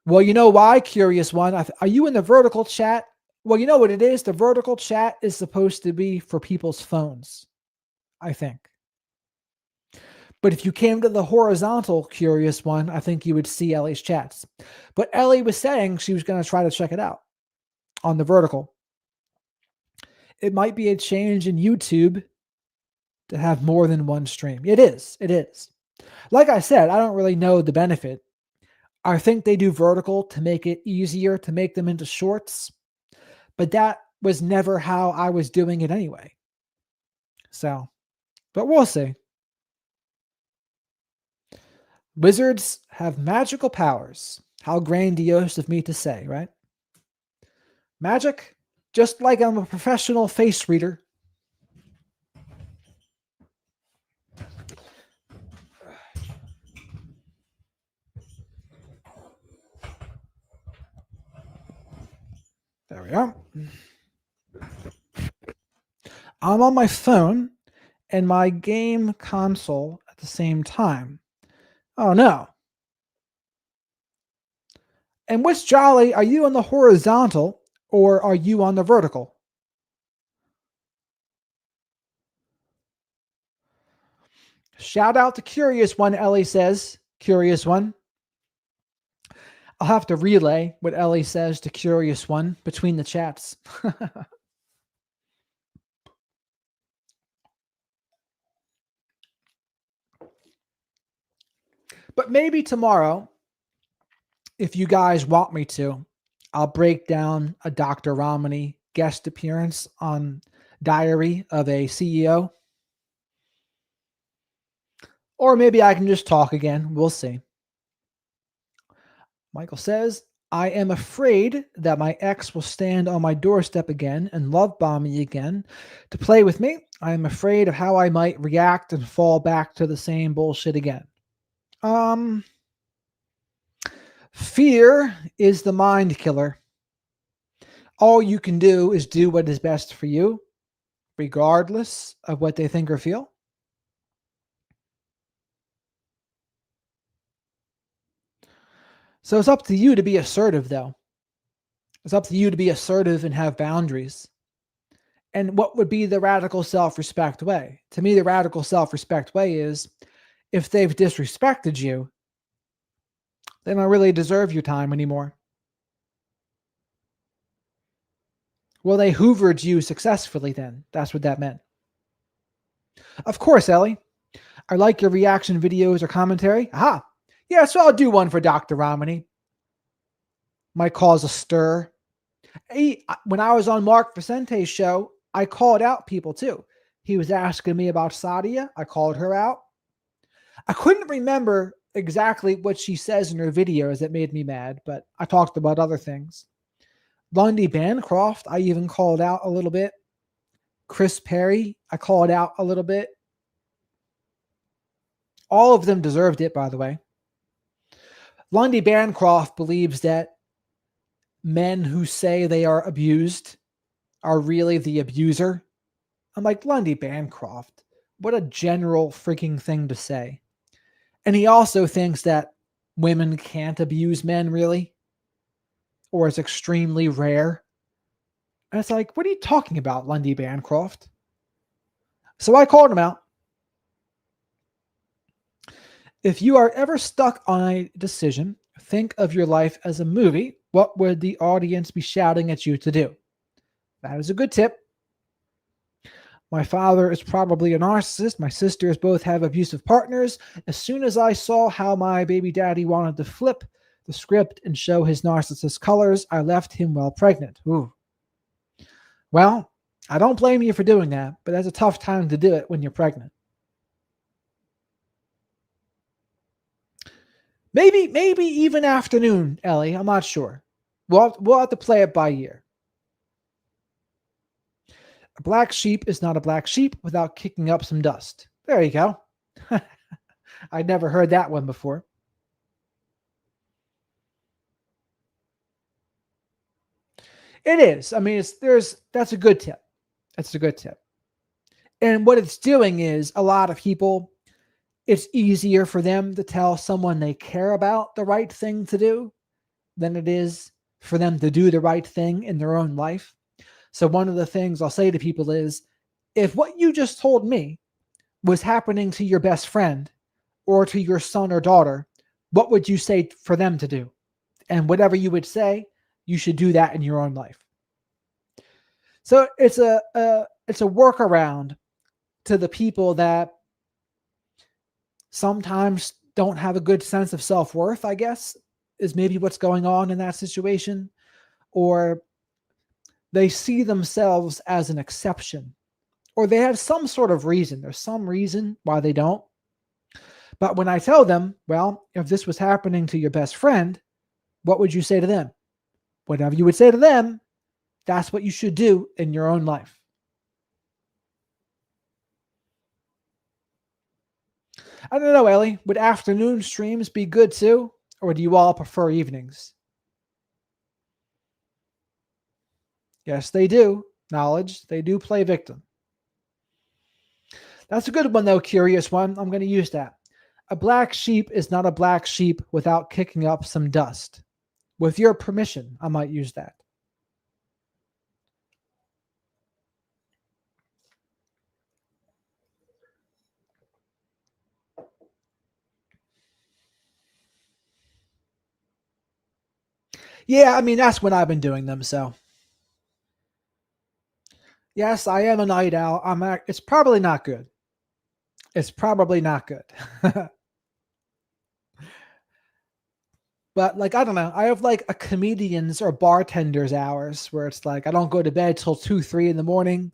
Well, you know why, curious one? Are you in the vertical chat? Well, you know what it is? The vertical chat is supposed to be for people's phones, I think. But if you came to the horizontal curious one, I think you would see Ellie's chats. But Ellie was saying she was going to try to check it out on the vertical. It might be a change in YouTube to have more than one stream. It is. It is. Like I said, I don't really know the benefit. I think they do vertical to make it easier to make them into shorts, but that was never how I was doing it anyway. So, but we'll see. Wizards have magical powers. How grandiose of me to say, right? Magic, just like I'm a professional face reader. There we are. I'm on my phone and my game console at the same time. Oh no. And which jolly, are you on the horizontal or are you on the vertical? Shout out to Curious One, Ellie says. Curious One. I'll have to relay what Ellie says to Curious One between the chats. But maybe tomorrow, if you guys want me to, I'll break down a Dr. Romney guest appearance on Diary of a CEO. Or maybe I can just talk again. We'll see. Michael says, I am afraid that my ex will stand on my doorstep again and love bomb me again to play with me. I am afraid of how I might react and fall back to the same bullshit again. Fear is the mind killer. All you can do is do what is best for you, regardless of what they think or feel. So it's up to you to be assertive, though. It's up to you to be assertive and have boundaries. And what would be the radical self respect way? To me, the radical self respect way is if they've disrespected you, they don't really deserve your time anymore. Well, they hoovered you successfully then. That's what that meant. Of course, Ellie. I like your reaction videos or commentary. Aha. Yeah, so I'll do one for Dr. Romney. Might cause a stir. When I was on Mark Vicente's show, I called out people too. He was asking me about Sadia. I called her out. I couldn't remember exactly what she says in her videos that made me mad, but I talked about other things. Lundy Bancroft, I even called out a little bit. Chris Perry, I called out a little bit. All of them deserved it, by the way. Lundy Bancroft believes that men who say they are abused are really the abuser. I'm like, Lundy Bancroft, what a general freaking thing to say. And he also thinks that women can't abuse men, really, or it's extremely rare. And it's like, what are you talking about, Lundy Bancroft? So I called him out. If you are ever stuck on a decision, think of your life as a movie. What would the audience be shouting at you to do? That is a good tip. My father is probably a narcissist. My sisters both have abusive partners. As soon as I saw how my baby daddy wanted to flip the script and show his narcissist colors, I left him while pregnant. Ooh. Well, I don't blame you for doing that, but that's a tough time to do it when you're pregnant. Maybe even afternoon, Ellie. I'm not sure. We'll have to play it by ear. A black sheep is not a black sheep without kicking up some dust. There you go. I'd never heard that one before. It is. I mean, that's a good tip. That's a good tip. And what it's doing is a lot of people, it's easier for them to tell someone they care about the right thing to do than it is for them to do the right thing in their own life. So one of the things I'll say to people is, if what you just told me was happening to your best friend or to your son or daughter, what would you say for them to do? And whatever you would say, you should do that in your own life. So it's a workaround to the people that sometimes don't have a good sense of self-worth, I guess, is maybe what's going on in that situation. Or they see themselves as an exception, or they have some sort of reason. There's some reason why they don't. But when I tell them, well, if this was happening to your best friend, what would you say to them? Whatever you would say to them, that's what you should do in your own life. I don't know, Ellie. Would afternoon streams be good too? Or do you all prefer evenings? Yes, they do. Knowledge. They do play victim. That's a good one, though. Curious one. I'm going to use that. A black sheep is not a black sheep without kicking up some dust. With your permission, I might use that. Yeah, I mean, that's when I've been doing them. So, yes, I am a night owl. It's probably not good. It's probably not good. But like, I don't know. I have like a comedian's or bartender's hours where it's like I don't go to bed till 2, 3 in the morning,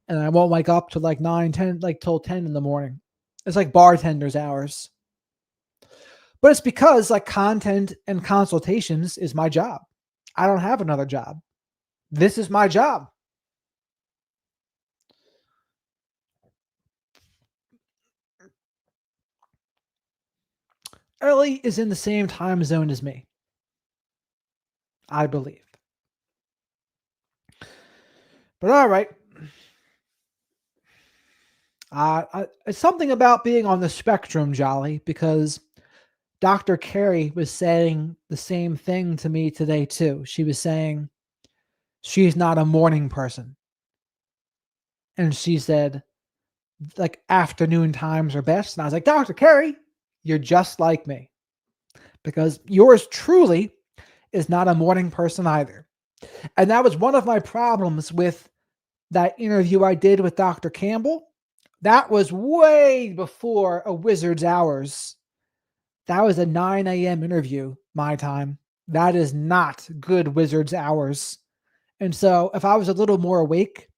and I won't wake up till like 9, 10, like till 10 in the morning. It's like bartender's hours. But it's because like content and consultations is my job. I don't have another job. This is my job. Ellie is in the same time zone as me, I believe. But all right. It's something about being on the spectrum, Jolly, because Dr. Carey was saying the same thing to me today, too. She was saying she's not a morning person. And she said, like, afternoon times are best. And I was like, Dr. Carey, you're just like me. Because yours truly is not a morning person either. And that was one of my problems with that interview I did with Dr. Campbell. That was way before a wizard's hours. That was a 9 a.m. interview, my time. That is not good wizard's hours. And so if I was a little more awake,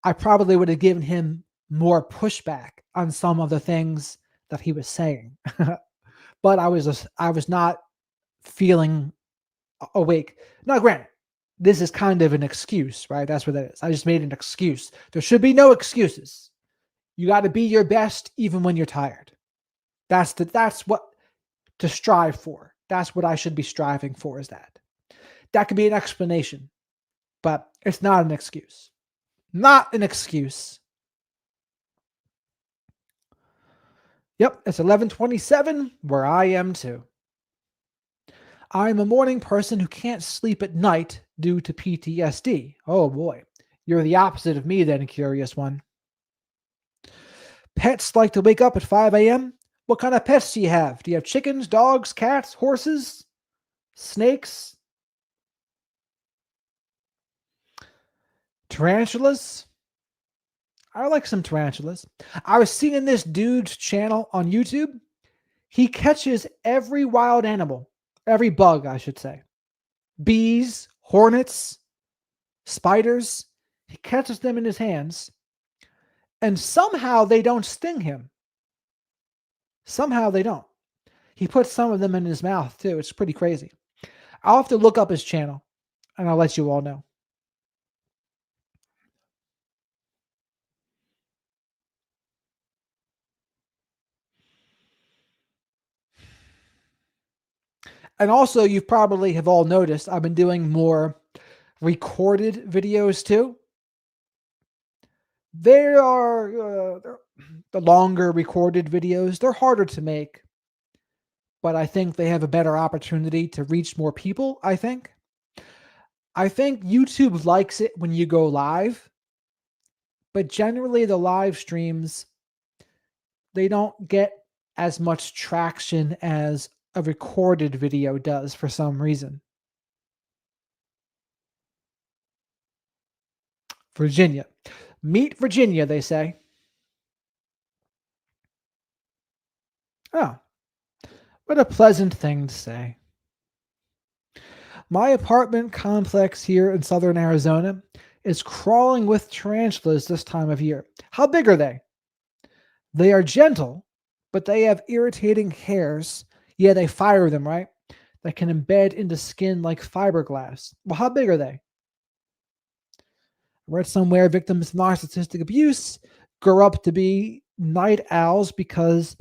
I probably would have given him more pushback on some of the things that he was saying. But I was not feeling awake. Now, granted, this is kind of an excuse, right? That's what that is. I just made an excuse. There should be no excuses. You got to be your best even when you're tired. That's what to strive for. That's what I should be striving for, is that. That could be an explanation, but it's not an excuse. Not an excuse. Yep, it's 11:27 where I am too. I'm a morning person who can't sleep at night due to PTSD. Oh boy. You're the opposite of me then, curious one. Pets like to wake up at 5 a.m. What kind of pets do you have? Do you have chickens, dogs, cats, horses, snakes, tarantulas? I like some tarantulas. I was seeing this dude's channel on YouTube. He catches every wild animal, every bug, I should say. Bees, hornets, spiders. He catches them in his hands, and somehow they don't sting him. Somehow they don't. He puts some of them in his mouth too. It's pretty crazy. I'll have to look up his channel and I'll let you all know. And also, you probably have all noticed I've been doing more recorded videos too. They are the longer recorded videos. They're harder to make, but I think they have a better opportunity to reach more people. I think YouTube likes it when you go live, but generally the live streams, they don't get as much traction as a recorded video does for some reason. Virginia. Meet Virginia, they say. Oh, what a pleasant thing to say. My apartment complex here in southern Arizona is crawling with tarantulas this time of year. How big are they? They are gentle, but they have irritating hairs. Yeah, they fire them, right? That can embed into skin like fiberglass. Well, how big are they? I read somewhere victims of narcissistic abuse grow up to be night owls because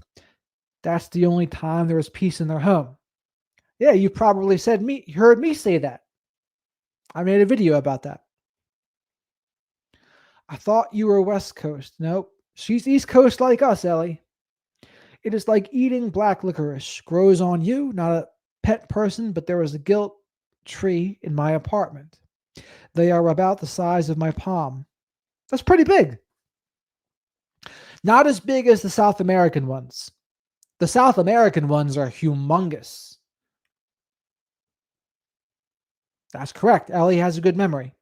that's the only time there is peace in their home. Yeah, you probably heard me say that. I made a video about that. I thought you were West Coast. Nope. She's East Coast like us, Ellie. It is like eating black licorice. Grows on you, not a pet person, but there is a guilt tree in my apartment. They are about the size of my palm. That's pretty big. Not as big as the South American ones. The South American ones are humongous. That's correct. Ellie has a good memory.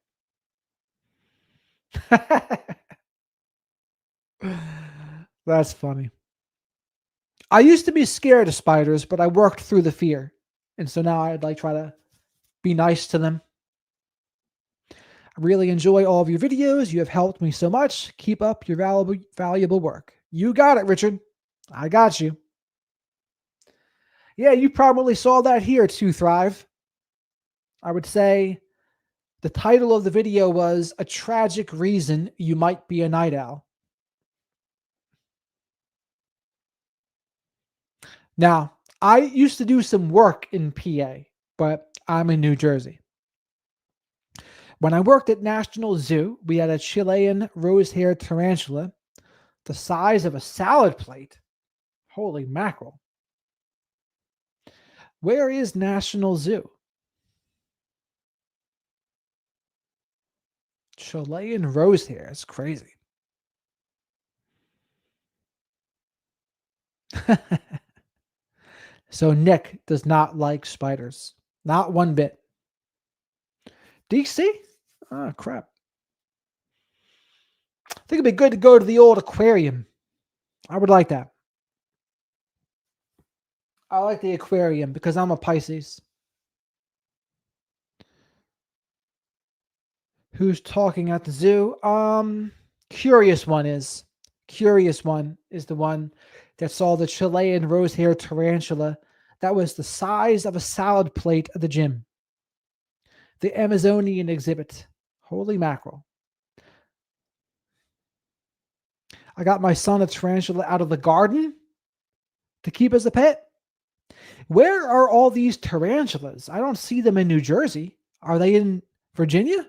That's funny. I used to be scared of spiders, but I worked through the fear. And so now I'd like try to be nice to them. I really enjoy all of your videos. You have helped me so much. Keep up your valuable work. You got it, Richard. I got you. Yeah, you probably saw that here too, Thrive. I would say the title of the video was A Tragic Reason You Might Be a Night Owl. Now, I used to do some work in PA, but I'm in New Jersey. When I worked at National Zoo, we had a Chilean rose-haired tarantula the size of a salad plate. Holy mackerel. Where is National Zoo? Chilean rosehair. It's crazy. So Nick does not like spiders. Not one bit. DC? Oh, crap. I think it'd be good to go to the old aquarium. I would like that. I like the aquarium because I'm a Pisces. Who's talking at the zoo? Curious One is. Curious One is the one that saw the Chilean rose-haired tarantula that was the size of a salad plate at the gym. The Amazonian exhibit. Holy mackerel. I got my son a tarantula out of the garden to keep as a pet. Where are all these tarantulas? I don't see them in New Jersey. Are they in Virginia?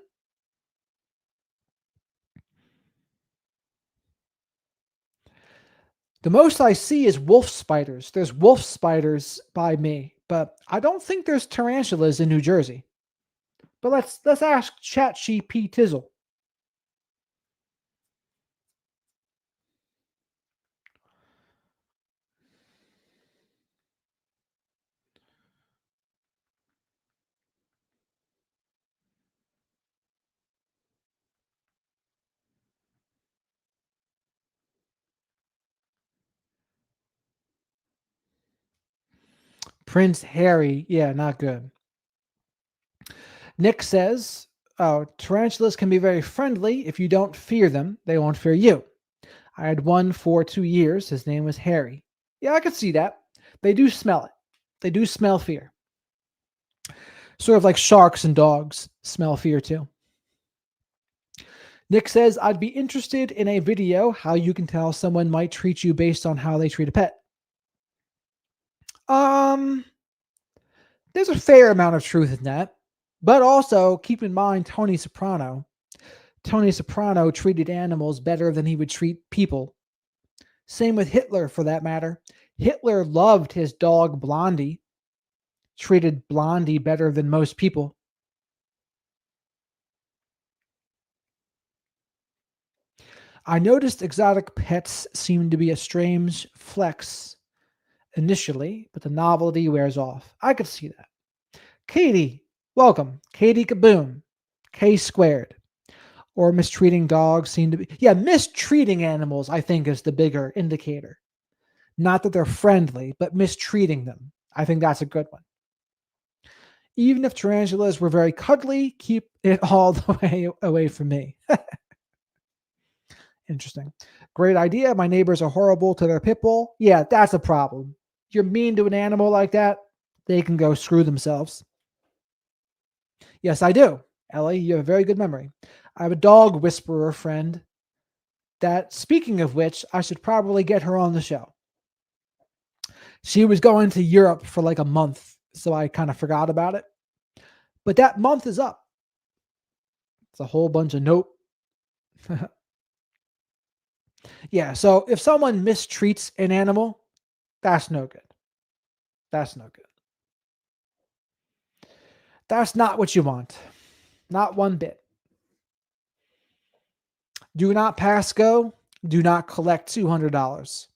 The most I see is wolf spiders. There's wolf spiders by me, but I don't think there's tarantulas in New Jersey. But let's ask ChatGPT Tizzle. Prince Harry, yeah, not good. Nick says, "Oh, tarantulas can be very friendly if you don't fear them. They won't fear you. I had one for 2 years. His name was Harry. Yeah, I could see that. They do smell it. They do smell fear. Sort of like sharks and dogs smell fear too." Nick says, "I'd be interested in a video how you can tell someone might treat you based on how they treat a pet." Um, there's a fair amount of truth in that. But also keep in mind Tony Soprano. Tony Soprano treated animals better than he would treat people. Same with Hitler, for that matter. Hitler loved his dog Blondie, treated Blondie better than most people. I noticed exotic pets seem to be a strange flex initially, but the novelty wears off. I could see that. Katie, welcome. Katie Kaboom. K squared. Or mistreating dogs seem to be. Yeah, mistreating animals, I think, is the bigger indicator. Not that they're friendly, but mistreating them. I think that's a good one. Even if tarantulas were very cuddly, keep it all the way away from me. Interesting. Great idea. My neighbors are horrible to their pit bull. Yeah, that's a problem. You're mean to an animal like that, they can go screw themselves. Yes, I do. Ellie, you have a very good memory. I have a dog whisperer friend that, speaking of which, I should probably get her on the show. She was going to Europe for like a month, so I kind of forgot about it. But that month is up. It's a whole bunch of nope. Yeah, so if someone mistreats an animal, that's no good. That's no good. That's not what you want. Not one bit. Do not pass go. Do not collect $200.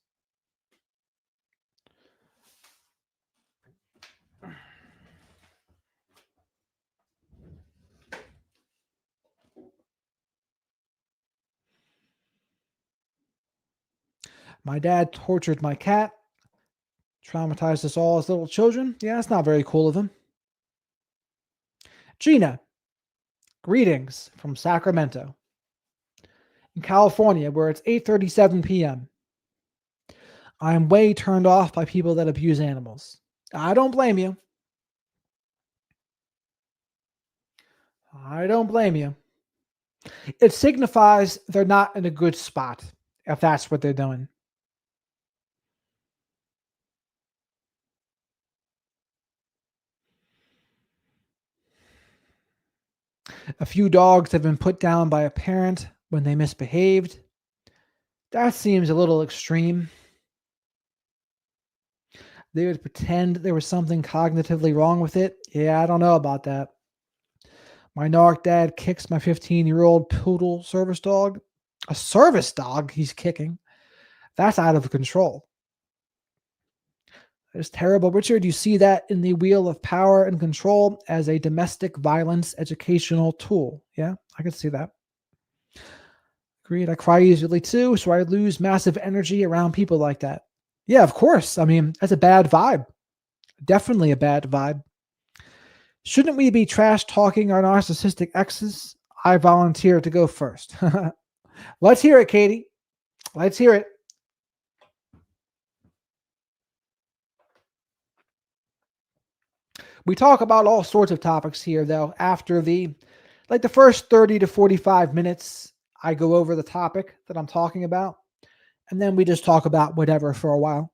My dad tortured my cat, traumatized us all as little children. Yeah, that's not very cool of him. Gina, greetings from Sacramento, in California, where it's 8:37 p.m. I am way turned off by people that abuse animals. I don't blame you. I don't blame you. It signifies they're not in a good spot if that's what they're doing. A few dogs have been put down by a parent when they misbehaved. That seems a little extreme. They would pretend there was something cognitively wrong with it. Yeah, I don't know about that. My narc dad kicks my 15-year-old poodle service dog. A service dog he's kicking. That's out of control. It's terrible. Richard, you see that in the wheel of power and control as a domestic violence educational tool. Yeah, I can see that. Agreed. I cry easily too, so I lose massive energy around people like that. Yeah, of course. I mean, that's a bad vibe. Definitely a bad vibe. Shouldn't we be trash talking our narcissistic exes? I volunteer to go first. Let's hear it, Katie. Let's hear it. We talk about all sorts of topics here, though. After the first 30 to 45 minutes, I go over the topic that I'm talking about, and then we just talk about whatever for a while.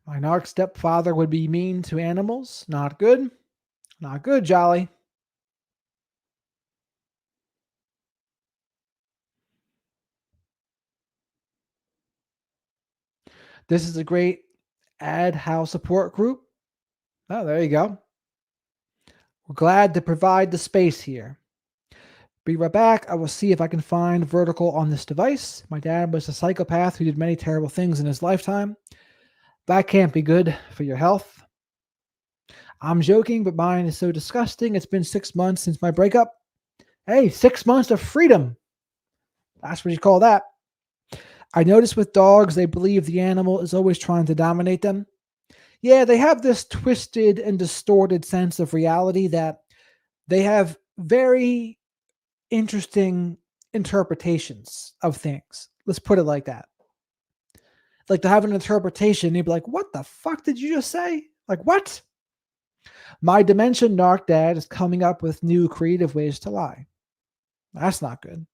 My narc stepfather would be mean to animals. Not good. Not good, Jolly. This is a great ad house support group. Oh, there you go. We're glad to provide the space here. Be right back. I will see if I can find vertical on this device. My dad was a psychopath who did many terrible things in his lifetime. That can't be good for your health. I'm joking, but mine is so disgusting. It's been 6 months since my breakup. Hey, 6 months of freedom. That's what you call that. I notice with dogs, they believe the animal is always trying to dominate them. Yeah, they have this twisted and distorted sense of reality that they have very interesting interpretations of things. Let's put it like that. Like to have an interpretation, you'd be like, what the fuck did you just say? Like, what? My dementia narc dad is coming up with new creative ways to lie. That's not good.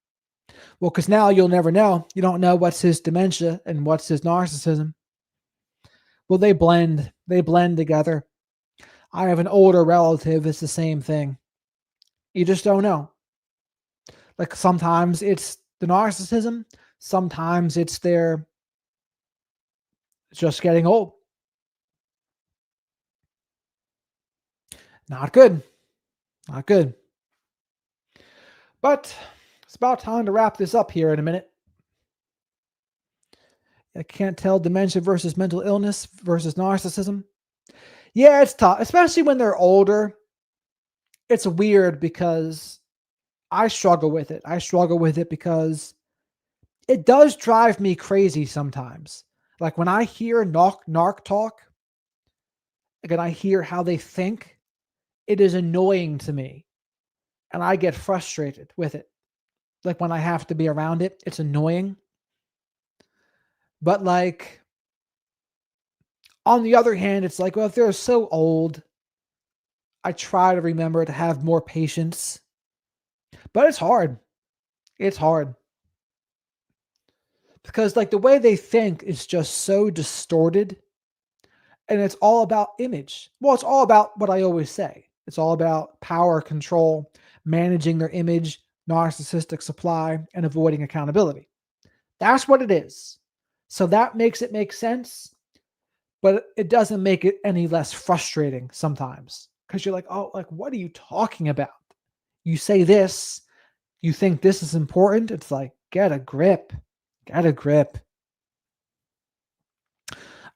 Well, because now you'll never know. You don't know what's his dementia and what's his narcissism. Well, they blend. They blend together. I have an older relative. It's the same thing. You just don't know. Like sometimes it's the narcissism. Sometimes it's their just getting old. Not good. Not good. But it's about time to wrap this up here in a minute. I can't tell dementia versus mental illness versus narcissism. Yeah, it's tough, especially when they're older. It's weird because I struggle with it. I struggle with it because it does drive me crazy sometimes. Like when I hear narc talk, like when I hear how they think, it is annoying to me. And I get frustrated with it. Like when I have to be around it, it's annoying. But like on the other hand, it's like, well, if they're so old, I try to remember to have more patience. But it's hard. It's hard. Because like the way they think is just so distorted, and it's all about image. Well, it's all about what I always say. It's all about power, control, managing their image, narcissistic supply, and avoiding accountability. That's what it is. So that makes it make sense, but it doesn't make it any less frustrating sometimes because you're like, oh, like, what are you talking about? You say this, you think this is important. It's like, get a grip, get a grip.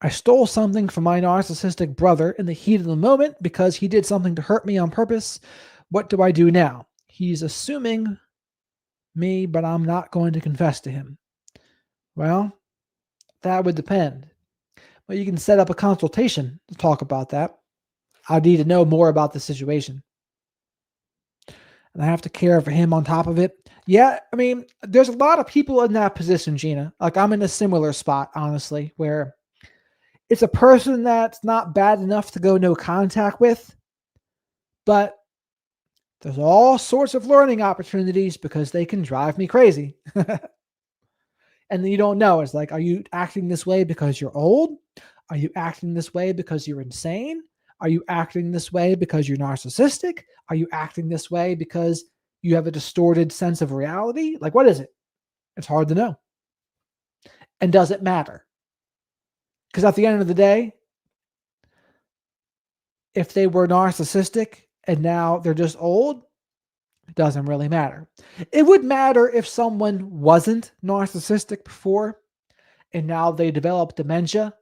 I stole something from my narcissistic brother in the heat of the moment because he did something to hurt me on purpose. What do I do now? He's assuming me, but I'm not going to confess to him. Well, that would depend. Well, you can set up a consultation to talk about that. I need to know more about the situation. And I have to care for him on top of it. Yeah, I mean, there's a lot of people in that position, Gina. Like I'm in a similar spot, honestly, where it's a person that's not bad enough to go no contact with, but There's all sorts of learning opportunities because they can drive me crazy. And then you don't know. It's like, are you acting this way because you're old? Are you acting this way because you're insane? Are you acting this way because you're narcissistic? Are you acting this way because you have a distorted sense of reality? Like, what is it? It's hard to know. And does it matter? Because at the end of the day, if they were narcissistic and now they're just old, it doesn't really matter. It would matter if someone wasn't narcissistic before and now they develop dementia.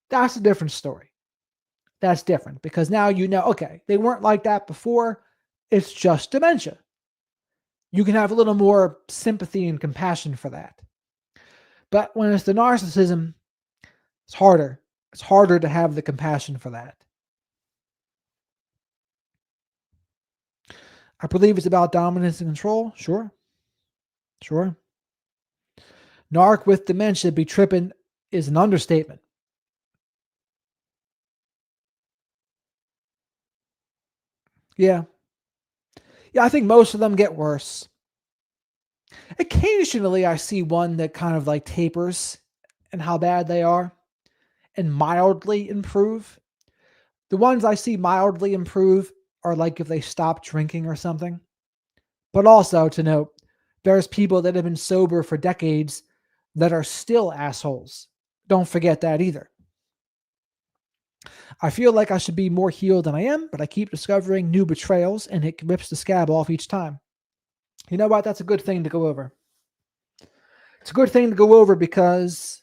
That's a different story. That's different because now you know, okay, they weren't like that before. It's just dementia. You can have a little more sympathy and compassion for that. But when it's the narcissism, it's harder. It's harder to have the compassion for that. I believe it's about dominance and control. Sure. Sure. Narc with dementia be tripping is an understatement. Yeah. Yeah, I think most of them get worse. Occasionally, I see one that kind of like tapers and how bad they are and mildly improve. The ones I see mildly improve are like if they stop drinking or something. But also to note, there's people that have been sober for decades that are still assholes. Don't forget that either. I feel like I should be more healed than I am, but I keep discovering new betrayals and it rips the scab off each time. You know what? That's a good thing to go over. It's a good thing to go over because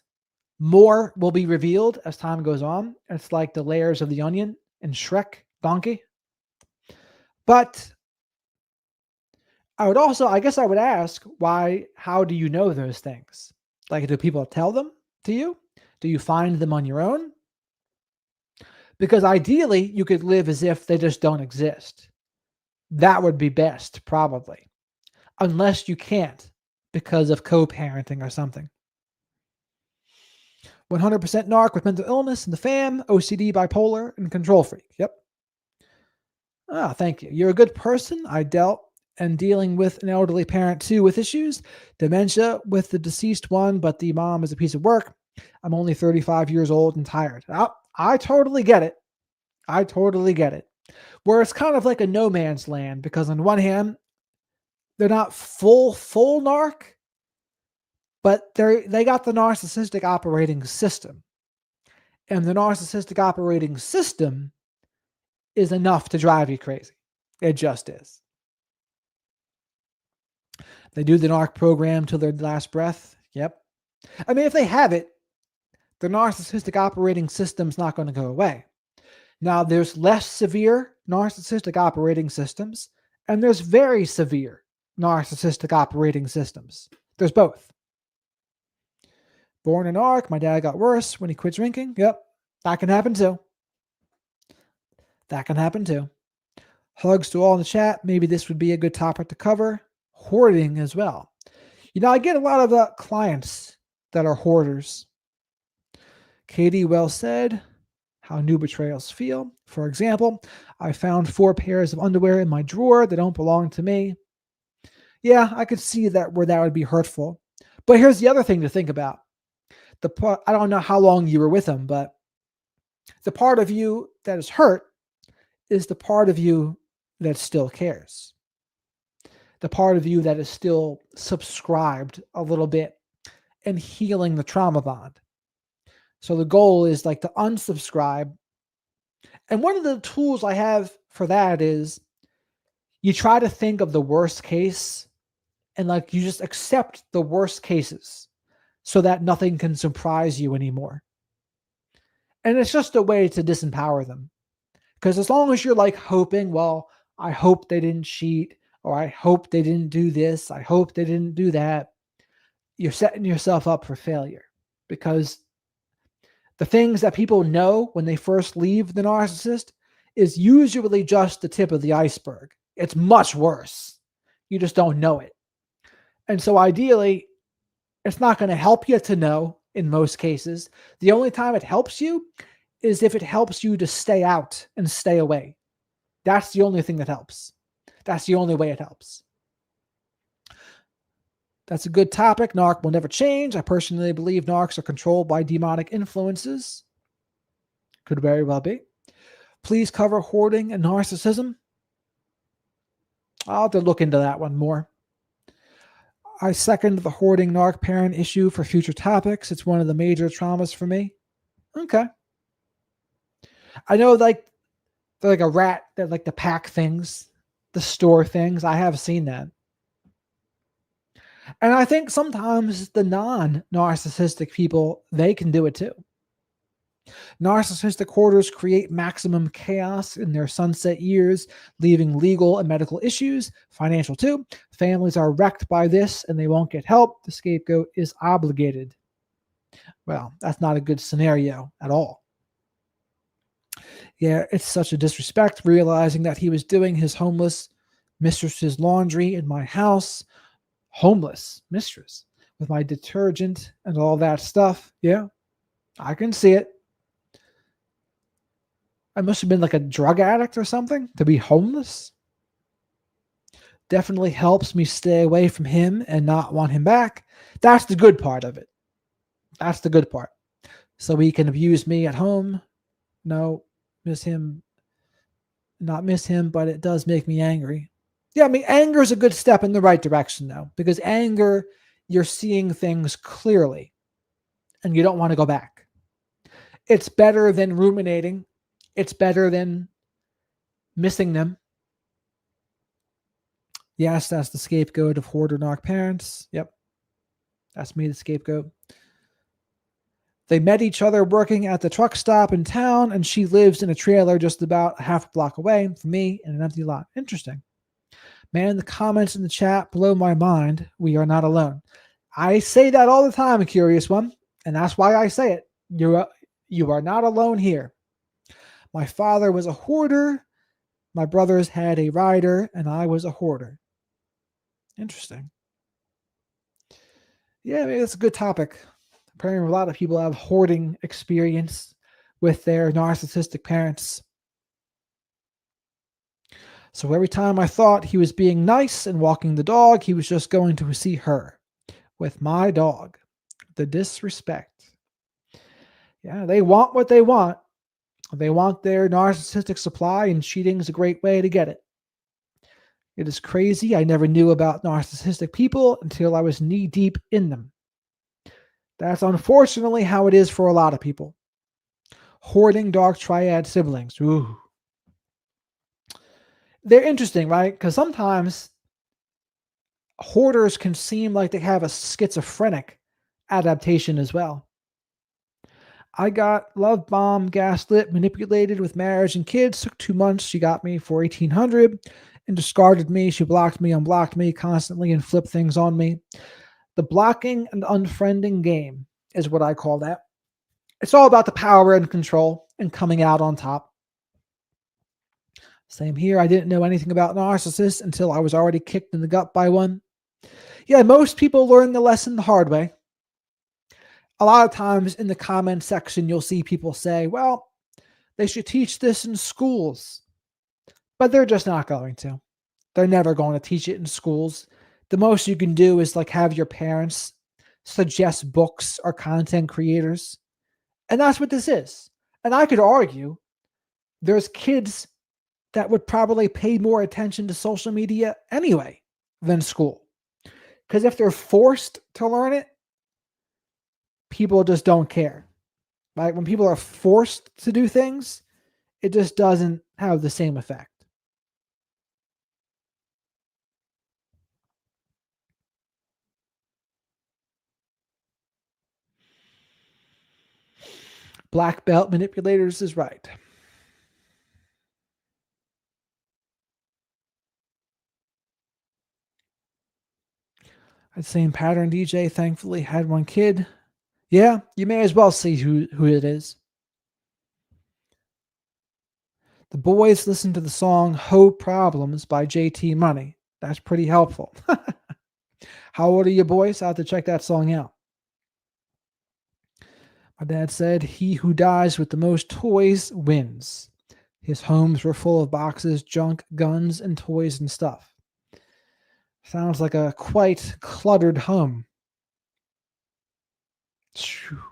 more will be revealed as time goes on. It's like the layers of the onion in Shrek Donkey. But I would also, I guess I would ask, how do you know those things? Like, do people tell them to you? Do you find them on your own? Because ideally, you could live as if they just don't exist. That would be best, probably. Unless you can't because of co-parenting or something. 100% narc with mental illness in the fam, OCD, bipolar, and control freak. Yep. Ah, thank you. You're a good person. I dealt and dealing with an elderly parent too with issues, dementia with the deceased one, but the mom is a piece of work. I'm only 35 years old and tired. I totally get it. I totally get it. Where it's kind of like a no man's land because on one hand, they're not full narc, but they got the narcissistic operating system. And the narcissistic operating system is enough to drive you crazy. It just is. They do the narc program till their last breath. Yep. I mean, if they have it, the narcissistic operating system's not going to go away. Now, there's less severe narcissistic operating systems, and there's very severe narcissistic operating systems. There's both. Born an narc, my dad got worse when he quit drinking. Yep, that can happen too. That can happen too. Hugs to all in the chat. Maybe this would be a good topic to cover. Hoarding as well. You know, I get a lot of clients that are hoarders. Katie well said. How new betrayals feel. For example, I found 4 pairs of underwear in my drawer that don't belong to me. Yeah, I could see that where that would be hurtful. But here's the other thing to think about. I don't know how long you were with him, but the part of you that is hurt is the part of you that still cares. The part of you that is still subscribed a little bit and healing the trauma bond. So the goal is like to unsubscribe. And one of the tools I have for that is you try to think of the worst case and like you just accept the worst cases so that nothing can surprise you anymore. And it's just a way to disempower them. Because as long as you're like hoping, well, I hope they didn't cheat, or I hope they didn't do this, I hope they didn't do that, you're setting yourself up for failure. Because the things that people know when they first leave the narcissist is usually just the tip of the iceberg. It's much worse. You just don't know it. And so ideally, it's not going to help you to know in most cases. The only time it helps you is if it helps you to stay out and stay away. That's the only thing that helps. That's the only way it helps. That's a good topic. Narc will never change. I personally believe narcs are controlled by demonic influences. Could very well be. Please cover hoarding and narcissism. I'll have to look into that one more. I second the hoarding narc parent issue for future topics. It's one of the major traumas for me. Okay. I know they're like a rat that like to pack things, the store things. I have seen that. And I think sometimes the non-narcissistic people, they can do it too. Narcissistic hoarders create maximum chaos in their sunset years, leaving legal and medical issues, financial too. Families are wrecked by this and they won't get help. The scapegoat is obligated. Well, that's not a good scenario at all. Yeah, it's such a disrespect realizing that he was doing his homeless mistress's laundry in my house. Homeless mistress with my detergent and all that stuff. Yeah, I can see it. I must have been like a drug addict or something to be homeless. Definitely helps me stay away from him and not want him back. That's the good part of it. That's the good part. So he can abuse me at home. No, miss him. Not miss him, but it does make me angry. Yeah, I mean, anger is a good step in the right direction, though, because anger, you're seeing things clearly and you don't want to go back. It's better than ruminating. It's better than missing them. Yes, that's the scapegoat of hoarder narc parents. Yep. That's me, the scapegoat. They met each other working at the truck stop in town, and she lives in a trailer just about a half block away from me in an empty lot. Interesting. Man, the comments in the chat blow my mind. We are not alone. I say that all the time, a curious one, and that's why I say it. You are not alone here. My father was a hoarder. My brothers had a rider, and I was a hoarder. Interesting. Yeah, maybe that's a good topic. Apparently, a lot of people have hoarding experience with their narcissistic parents. So every time I thought he was being nice and walking the dog, he was just going to see her with my dog. The disrespect. Yeah, they want what they want. They want their narcissistic supply, and cheating is a great way to get it. It is crazy. I never knew about narcissistic people until I was knee deep in them. That's unfortunately how it is for a lot of people. Hoarding dark triad siblings. Ooh. They're interesting, right? Because sometimes hoarders can seem like they have a schizophrenic adaptation as well. I got love bombed, gaslit, manipulated with marriage and kids. Took 2 months. She got me for $1,800 and discarded me. She blocked me, unblocked me constantly, and flipped things on me. The blocking and unfriending game is what I call that. It's all about the power and control and coming out on top. Same here. I didn't know anything about narcissists until I was already kicked in the gut by one. Yeah, most people learn the lesson the hard way. A lot of times in the comment section, you'll see people say, well, they should teach this in schools. But they're just not going to. They're never going to teach it in schools. The most you can do is like have your parents suggest books or content creators. And that's what this is. And I could argue there's kids that would probably pay more attention to social media anyway than school. Because if they're forced to learn it, people just don't care. Right? When people are forced to do things, it just doesn't have the same effect. Black belt manipulators is right. I'd same pattern. DJ thankfully had one kid. Yeah, you may as well see who it is. The boys listen to the song Ho Problems by JT Money. That's pretty helpful. How old are you boys? I'll have to check that song out. My dad said, he who dies with the most toys wins. His homes were full of boxes, junk, guns, and toys and stuff. Sounds like a quite cluttered home. Phew.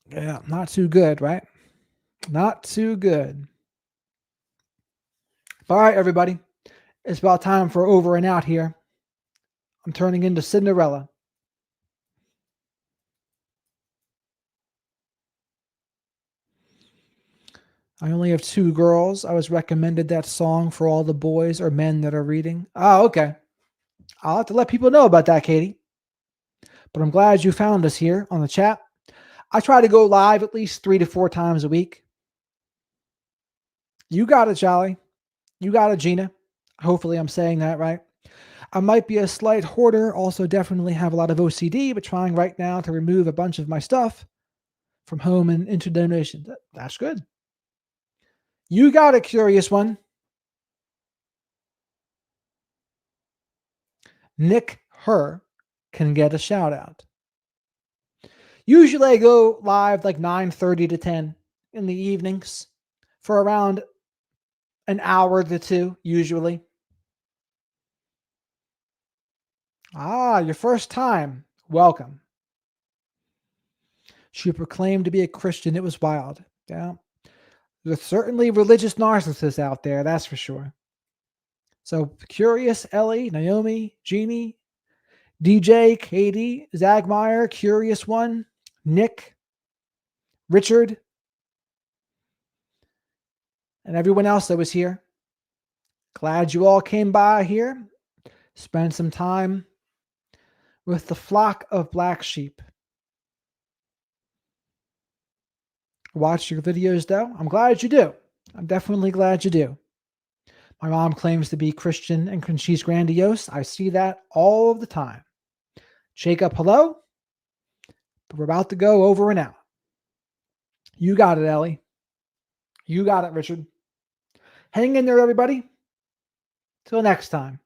Yeah, not too good, right? Not too good. All right, everybody. It's about time for over and out here. I'm turning into Cinderella. I only have 2 girls. I was recommended that song for all the boys or men that are reading. Oh, okay. I'll have to let people know about that, Katie. But I'm glad you found us here on the chat. I try to go live at least 3 to 4 times a week. You got it, Charlie. You got it, Gina. Hopefully I'm saying that right. I might be a slight hoarder, also definitely have a lot of OCD, but trying right now to remove a bunch of my stuff from home and into donations. That's good. You got it, curious one. Nick Her can get a shout out. Usually I go live like 9:30 to 10 in the evenings for around an hour to 2 usually. Ah, your first time. Welcome. She proclaimed to be a Christian. It was wild. Yeah. There's certainly religious narcissists out there, that's for sure. So Curious, Ellie, Naomi, Jeannie, DJ, Katie, Zagmeyer, Curious One, Nick, Richard, and everyone else that was here. Glad you all came by here. Spend some time with the flock of black sheep. Watch your videos though. I'm glad you do. I'm definitely glad you do. My mom claims to be Christian and she's grandiose. I see that all of the time. Jacob, hello. But we're about to go over and out. You got it, Ellie. You got it, Richard. Hang in there, everybody. Till next time.